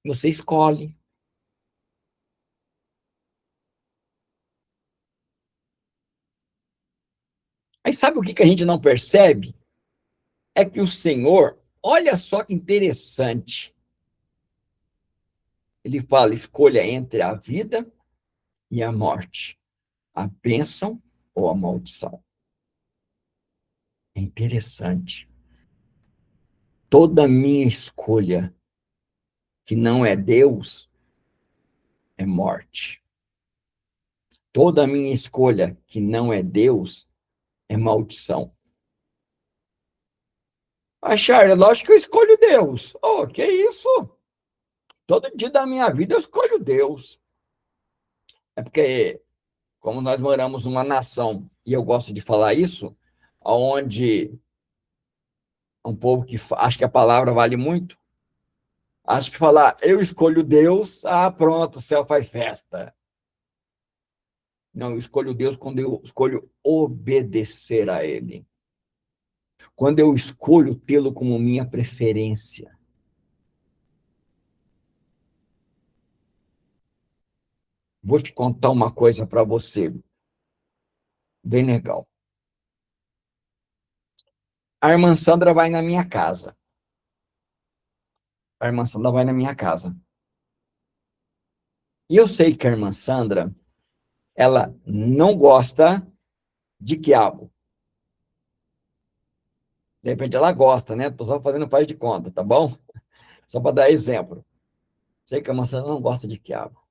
Você escolhe. Aí sabe o que a gente não percebe? É que o Senhor, olha só que interessante. Ele fala, escolha entre a vida e a morte, a bênção ou a maldição. É interessante. Toda minha escolha que não é Deus é morte. Toda minha escolha que não é Deus é maldição. Achar, é lógico que eu escolho Deus. Oh, que isso? Todo dia da minha vida eu escolho Deus. É porque, como nós moramos numa nação, e eu gosto de falar isso, onde um povo que acha que a palavra vale muito, acho que falar, eu escolho Deus, pronto, o céu faz festa. Não, eu escolho Deus quando eu escolho obedecer a Ele. Quando eu escolho tê-lo como minha preferência. Vou te contar uma coisa para você, bem legal. A irmã Sandra vai na minha casa. A irmã Sandra vai na minha casa. E eu sei que a irmã Sandra, ela não gosta de quiabo. De repente ela gosta, né? Estou só fazendo faz de conta, tá bom? Só para dar exemplo. Sei que a irmã Sandra não gosta de quiabo.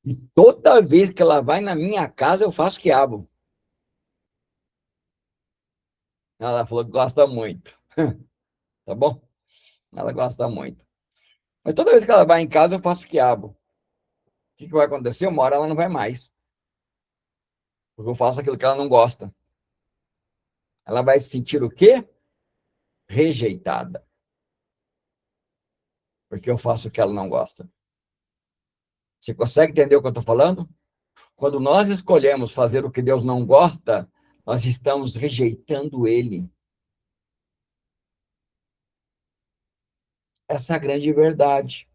E toda vez que ela vai na minha casa, eu faço quiabo. Ela falou que gosta muito. Tá bom? Ela gosta muito. Mas toda vez que ela vai em casa, eu faço quiabo. O que vai acontecer? Uma hora ela não vai mais. Porque eu faço aquilo que ela não gosta. Ela vai se sentir o quê? Rejeitada. Porque eu faço o que ela não gosta. Você consegue entender o que eu estou falando? Quando nós escolhemos fazer o que Deus não gosta, nós estamos rejeitando Ele. Essa é a grande verdade.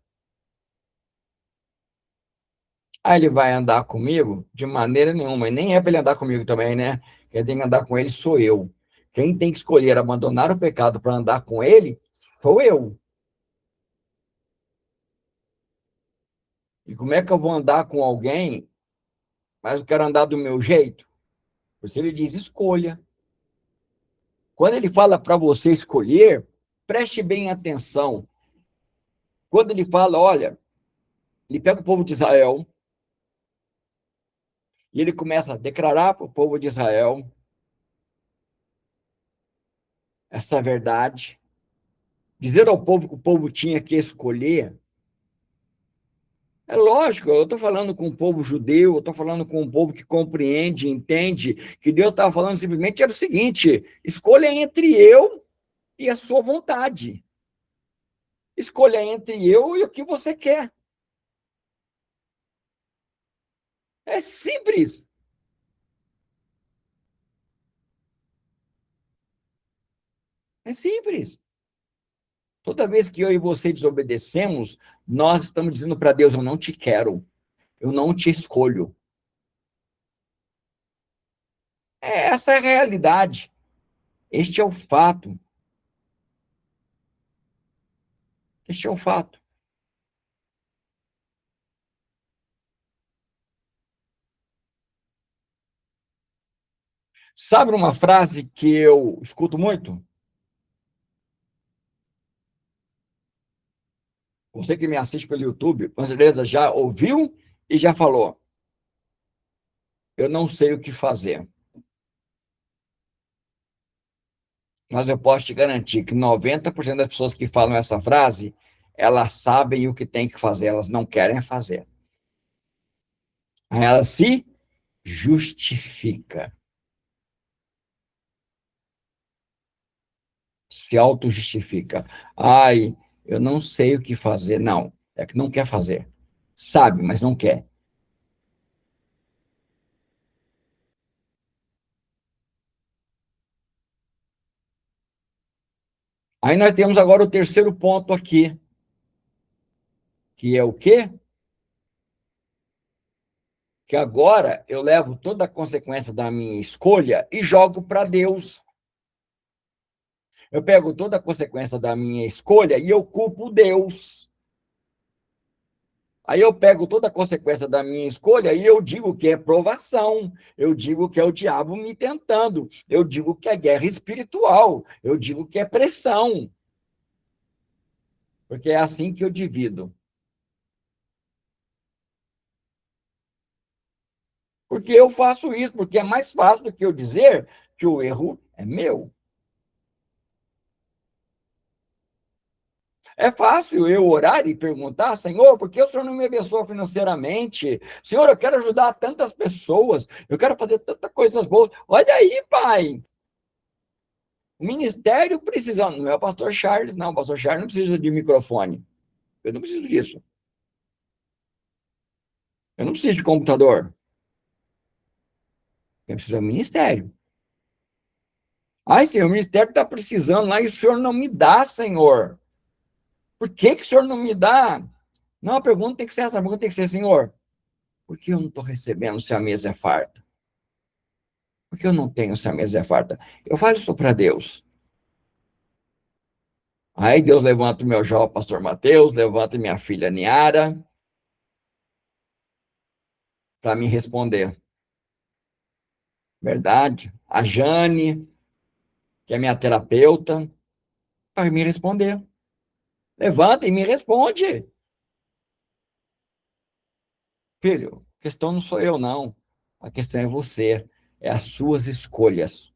Aí ele vai andar comigo? De maneira nenhuma. E nem é para ele andar comigo também, né? Quem tem que andar com ele sou eu. Quem tem que escolher abandonar o pecado para andar com ele, sou eu. E como é que eu vou andar com alguém, mas eu quero andar do meu jeito? Por isso ele diz, escolha. Quando ele fala para você escolher, preste bem atenção. Quando ele fala, olha, ele pega o povo de Israel e ele começa a declarar para o povo de Israel essa verdade, dizer ao povo que o povo tinha que escolher. É lógico, eu estou falando com o povo judeu, eu estou falando com um povo que compreende, entende, que Deus estava falando simplesmente era o seguinte, escolha entre eu e a sua vontade. Escolha entre eu e o que você quer. É simples. É simples. Toda vez que eu e você desobedecemos, nós estamos dizendo para Deus, eu não te quero, eu não te escolho. Essa é a realidade. Este é o fato. Este é o fato. Sabe uma frase que eu escuto muito? Você que me assiste pelo YouTube, com certeza já ouviu e já falou. Eu não sei o que fazer. Mas eu posso te garantir que 90% das pessoas que falam essa frase, elas sabem o que tem que fazer, elas não querem fazer. Aí ela se justifica. Se auto-justifica. Ai, eu não sei o que fazer. Não, é que não quer fazer. Sabe, mas não quer. Aí nós temos agora o terceiro ponto aqui, que é o quê? Que agora eu levo toda a consequência da minha escolha e jogo para Deus. Eu pego toda a consequência da minha escolha e eu culpo Deus. Aí eu pego toda a consequência da minha escolha e eu digo que é provação, eu digo que é o diabo me tentando, eu digo que é guerra espiritual, eu digo que é pressão. Porque é assim que eu divido. Porque eu faço isso, porque é mais fácil do que eu dizer que o erro é meu. É fácil eu orar e perguntar, Senhor, por que o Senhor não me abençoa financeiramente? Senhor, eu quero ajudar tantas pessoas, eu quero fazer tantas coisas boas. Olha aí, pai. O ministério precisa, não é o pastor Charles, não. O pastor Charles não precisa de microfone. Eu não preciso disso. Eu não preciso de computador. Eu preciso do ministério. Ai, Senhor, o ministério está precisando lá e o Senhor não me dá, Senhor. Por que o Senhor não me dá? Não, a pergunta tem que ser essa, a pergunta tem que ser, Senhor, por que eu não estou recebendo se a mesa é farta? Por que eu não tenho se a mesa é farta? Eu falo isso para Deus. Aí Deus levanta o meu jovem pastor Mateus, levanta minha filha Niara, para me responder. Verdade? A Jane, que é minha terapeuta, para me responder. Levanta e me responde. Filho, a questão não sou eu, não. A questão é você. É as suas escolhas.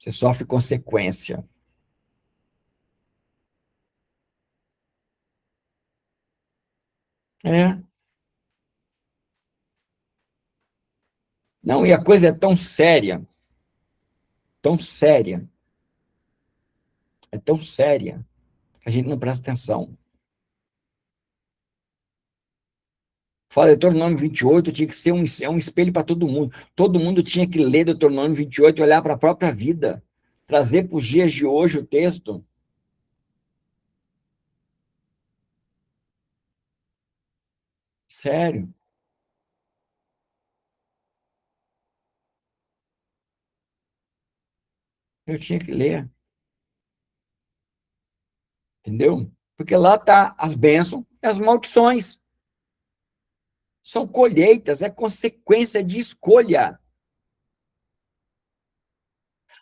Você sofre consequência. É. Não, e a coisa é tão séria, que a gente não presta atenção. Fala, Deuteronômio 28 tinha que ser um espelho para todo mundo. Todo mundo tinha que ler Deuteronômio 28 e olhar para a própria vida. Trazer para os dias de hoje o texto. Sério. Eu tinha que ler, entendeu? Porque lá tá as bênçãos e as maldições. São colheitas, é consequência de escolha.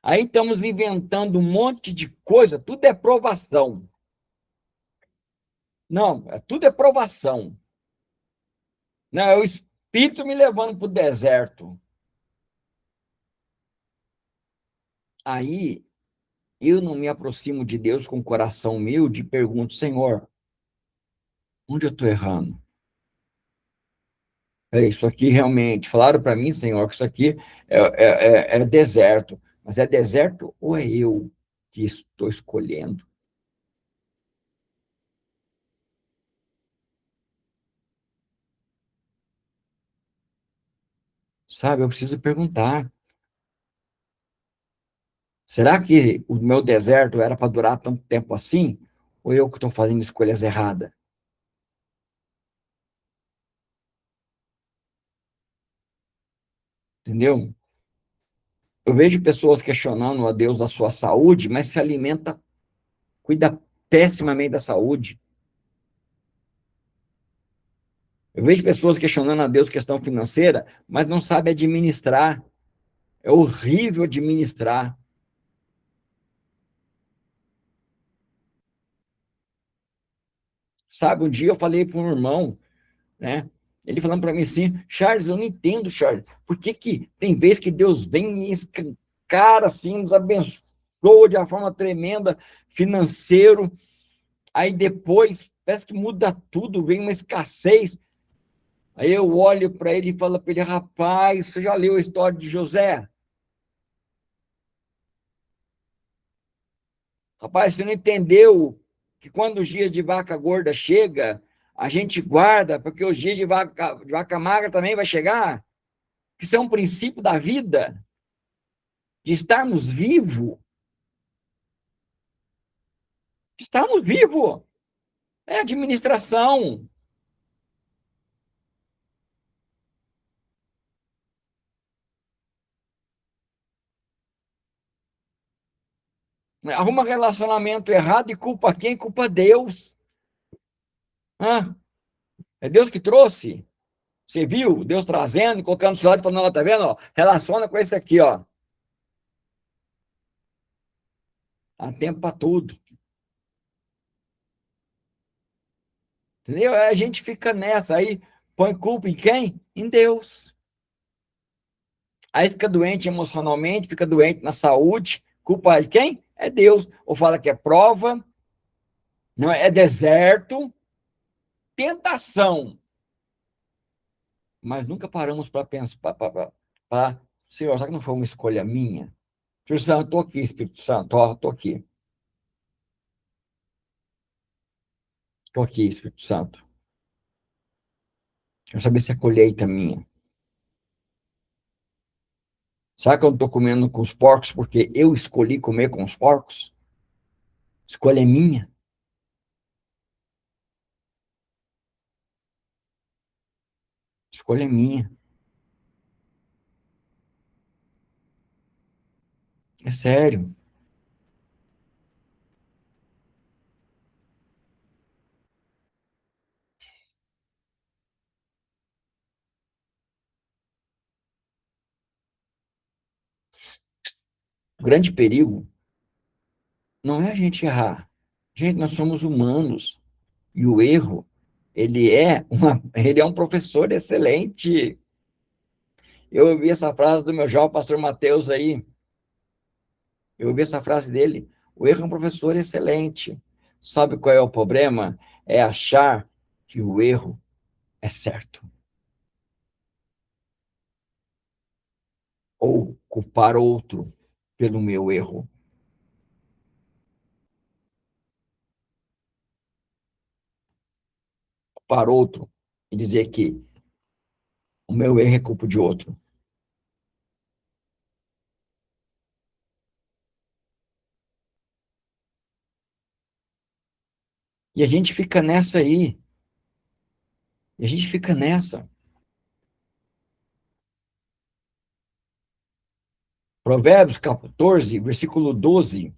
Aí estamos inventando um monte de coisa, tudo é provação. Não, tudo é provação. Não, é o Espírito me levando para o deserto. Aí eu não me aproximo de Deus com o coração humilde e pergunto, Senhor, onde eu estou errando? Peraí, isso aqui realmente, falaram para mim, Senhor, que isso aqui é deserto. Mas é deserto ou é eu que estou escolhendo? Sabe, eu preciso perguntar. Será que o meu deserto era para durar tanto tempo assim? Ou eu que estou fazendo escolhas erradas? Entendeu? Eu vejo pessoas questionando a Deus a sua saúde, mas se alimenta, cuida pessimamente da saúde. Eu vejo pessoas questionando a Deus questão financeira, mas não sabe administrar. É horrível administrar. Sabe, um dia eu falei para um irmão, né? Ele falando para mim assim, Charles, eu não entendo, Charles, por que que tem vezes que Deus vem e escancara assim, nos abençoa de uma forma tremenda, financeiro, aí depois parece que muda tudo, vem uma escassez. Aí eu olho para ele e falo para ele, rapaz, você já leu a história de José? Rapaz, você não entendeu que quando os dias de vaca gorda chega, a gente guarda, porque os dias de vaca magra também vai chegar? Que isso é um princípio da vida, de estarmos vivos. Estamos vivos. É administração. Arruma relacionamento errado e culpa quem? Culpa Deus. Ah, é Deus que trouxe. Você viu? Deus trazendo, colocando do seu lado e falando, ó, tá vendo? Ó, relaciona com esse aqui, ó. Há tempo para tudo. Entendeu? Aí a gente fica nessa, aí põe culpa em quem? Em Deus. Aí fica doente emocionalmente, fica doente na saúde, culpa de quem? É Deus. Ou fala que é prova, não é deserto, tentação. Mas nunca paramos para pensar, Senhor, será que não foi uma escolha minha? Espírito Santo, estou aqui, Espírito Santo, estou aqui. Estou aqui, Espírito Santo. Quero saber se é colheita minha. Sabe que eu não estou comendo com os porcos porque eu escolhi comer com os porcos? Escolha é minha. Escolha é minha. É sério. O grande perigo não é a gente errar. Gente, nós somos humanos. E o erro, ele é um professor excelente. Eu ouvi essa frase do meu jovem pastor Mateus aí. Eu ouvi essa frase dele. O erro é um professor excelente. Sabe qual é o problema? É achar que o erro é certo. Ou culpar outro pelo meu erro. Culpar outro e dizer que o meu erro é culpa de outro. E a gente fica nessa aí. E a gente fica nessa. Provérbios 14, versículo 12.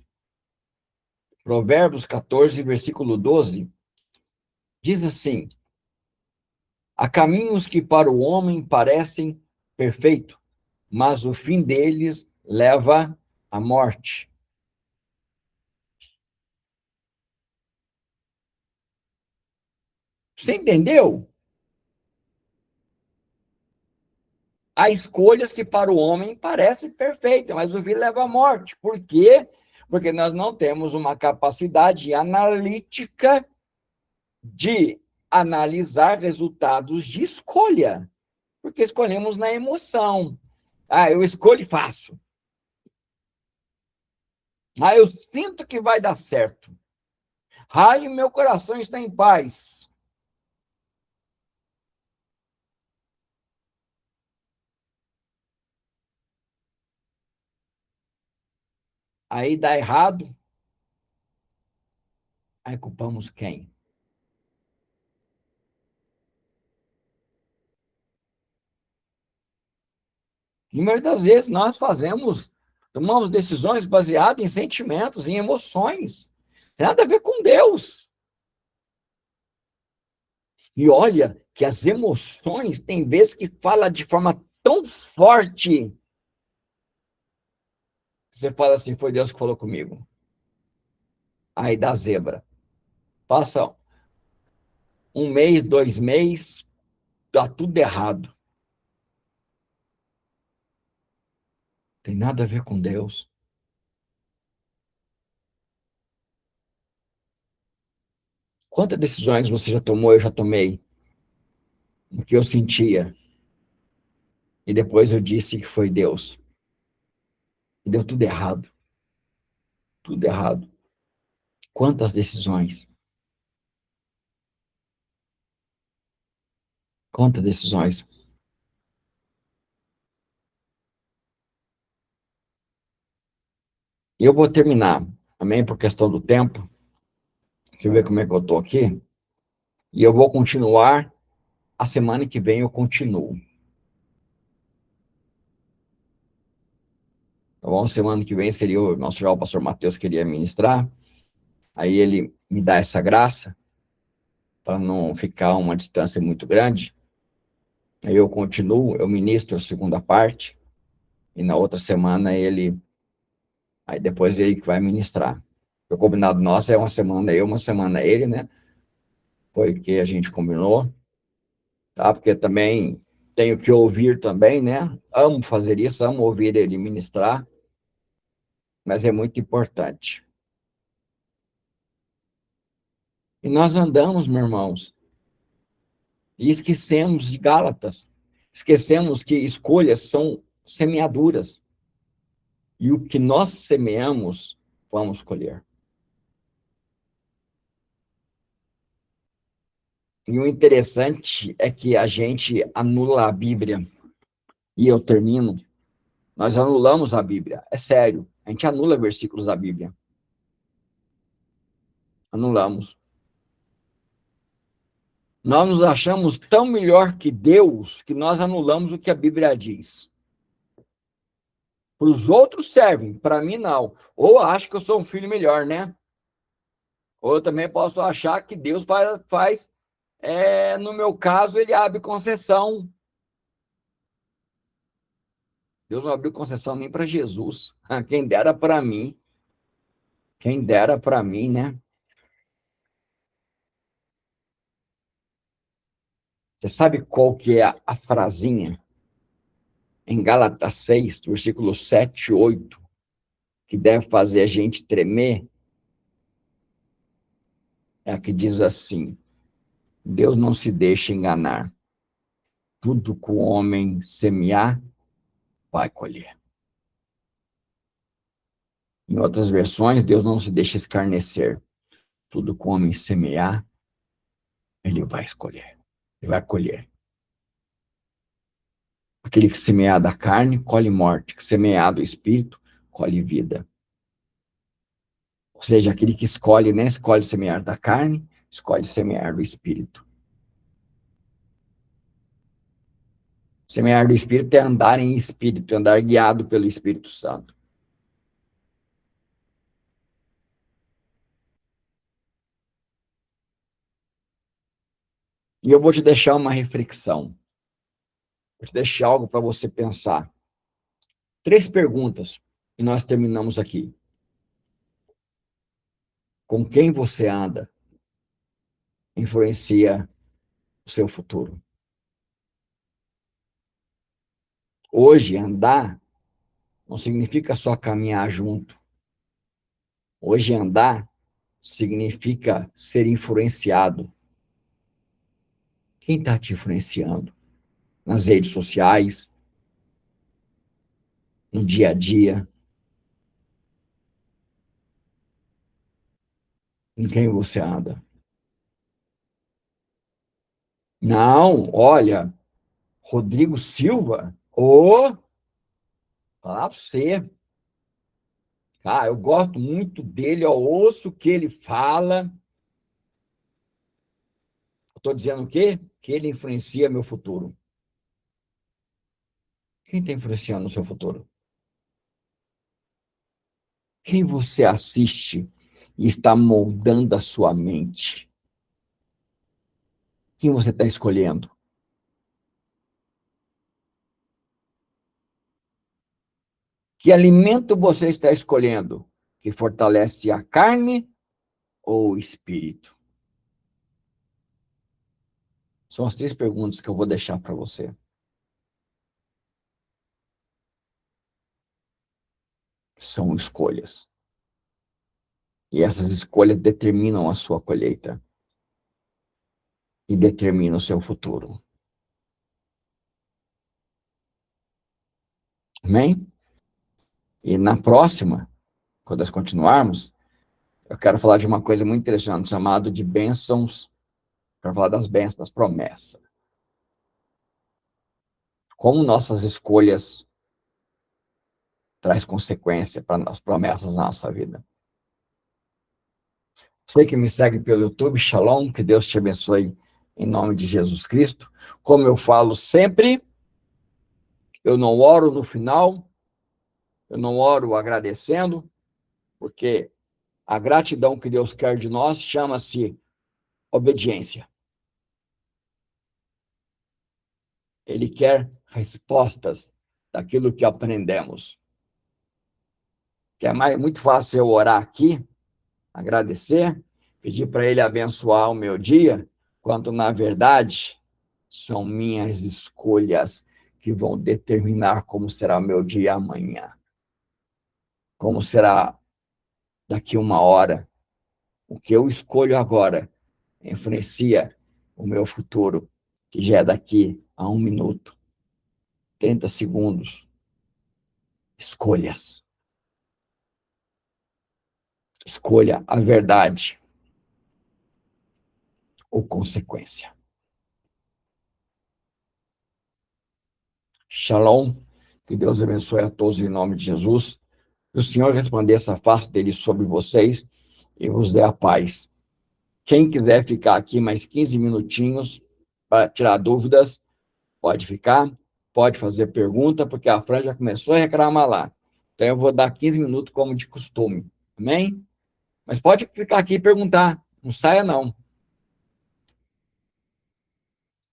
Provérbios 14, versículo 12. Diz assim: há caminhos que para o homem parecem perfeitos, mas o fim deles leva à morte. Você entendeu? Há escolhas que para o homem parecem perfeitas, mas o fim leva à morte. Por quê? Porque nós não temos uma capacidade analítica de analisar resultados de escolha. Porque escolhemos na emoção. Ah, eu escolho e faço. Ah, eu sinto que vai dar certo. Ah, e meu coração está em paz. Aí dá errado. Aí culpamos quem? E maioria das vezes nós tomamos decisões baseadas em sentimentos, em emoções. Tem nada a ver com Deus. E olha que as emoções, tem vezes que fala de forma tão forte. Você fala assim, foi Deus que falou comigo. Aí dá zebra. Passa um mês, 2 meses, dá tudo errado. Tem nada a ver com Deus. Quantas decisões você já tomou, eu já tomei, no que eu sentia, e depois eu disse que foi Deus. E deu tudo errado. Tudo errado. Quantas decisões? Quantas decisões? E eu vou terminar, também por questão do tempo. Deixa eu ver como é que eu estou aqui. E eu vou continuar. A semana que vem eu continuo. Tá bom? Semana que vem seria o nosso já o pastor Mateus queria ministrar. Aí ele me dá essa graça, para não ficar uma distância muito grande. Aí eu continuo, eu ministro a segunda parte. E na outra semana aí depois ele que vai ministrar. O combinado nosso é uma semana eu, uma semana ele, né? Foi o que a gente combinou, tá? Porque também tenho que ouvir também, né? Amo fazer isso, amo ouvir ele ministrar, mas é muito importante. E nós andamos, meus irmãos, e esquecemos de Gálatas. Esquecemos que escolhas são semeaduras. E o que nós semeamos, vamos colher. E o interessante é que a gente anula a Bíblia. E eu termino. Nós anulamos a Bíblia. É sério. A gente anula versículos da Bíblia. Anulamos. Nós nos achamos tão melhor que Deus que nós anulamos o que a Bíblia diz. Para os outros servem, para mim não. Ou acho que eu sou um filho melhor, né? Ou eu também posso achar que Deus faz no meu caso, ele abre concessão. Deus não abriu concessão nem para Jesus. Quem dera para mim. Quem dera para mim, né? Você sabe qual que é a frasinha? Em Gálatas 6, versículo 7 e 8, que deve fazer a gente tremer, é a que diz assim: Deus não se deixa enganar. Tudo que o homem semear, vai colher. Em outras versões, Deus não se deixa escarnecer. Tudo que o homem semear, ele vai escolher. Ele vai colher. Aquele que semear da carne, colhe morte. Que semear do espírito, colhe vida. Ou seja, aquele que escolhe, né? Escolhe semear da carne, escolhe semear do espírito. Semear do Espírito é andar em Espírito, andar guiado pelo Espírito Santo. E eu vou te deixar uma reflexão. Vou te deixar algo para você pensar. 3 perguntas e nós terminamos aqui. Com quem você anda influencia o seu futuro. Hoje, andar não significa só caminhar junto. Hoje, andar significa ser influenciado. Quem está te influenciando? Nas redes sociais, no dia a dia. Em quem você anda? Não, olha, Rodrigo Silva, falar para você. Ah, eu gosto muito dele, eu ouço o que ele fala. Estou dizendo o quê? Que ele influencia meu futuro. Quem está influenciando o seu futuro? Quem você assiste e está moldando a sua mente? Quem você está escolhendo? Que alimento você está escolhendo? Que fortalece a carne ou o espírito? São as 3 perguntas que eu vou deixar para você. São escolhas. E essas escolhas determinam a sua colheita. E determinam o seu futuro. Amém? E na próxima, quando nós continuarmos, eu quero falar de uma coisa muito interessante, chamada de bênçãos, para falar das bênçãos, das promessas. Como nossas escolhas traz consequência para as promessas na nossa vida. Você que me segue pelo YouTube, Shalom, que Deus te abençoe em nome de Jesus Cristo. Como eu falo sempre, eu não oro no final, eu não oro agradecendo, porque a gratidão que Deus quer de nós chama-se obediência. Ele quer respostas daquilo que aprendemos. Que é muito fácil eu orar aqui, agradecer, pedir para ele abençoar o meu dia, quando, na verdade, são minhas escolhas que vão determinar como será o meu dia amanhã. Como será daqui 1 hora. O que eu escolho agora influencia o meu futuro, que já é daqui a 1 minuto, 30 segundos. Escolhas. Escolha a verdade ou consequência. Shalom, que Deus abençoe a todos em nome de Jesus. Que o Senhor resplandeça a face dele sobre vocês e vos dê a paz. Quem quiser ficar aqui mais 15 minutinhos para tirar dúvidas, pode ficar, pode fazer pergunta, porque a Fran já começou a reclamar lá. Então eu vou dar 15 minutos como de costume. Amém? Mas pode ficar aqui e perguntar. Não saia, não.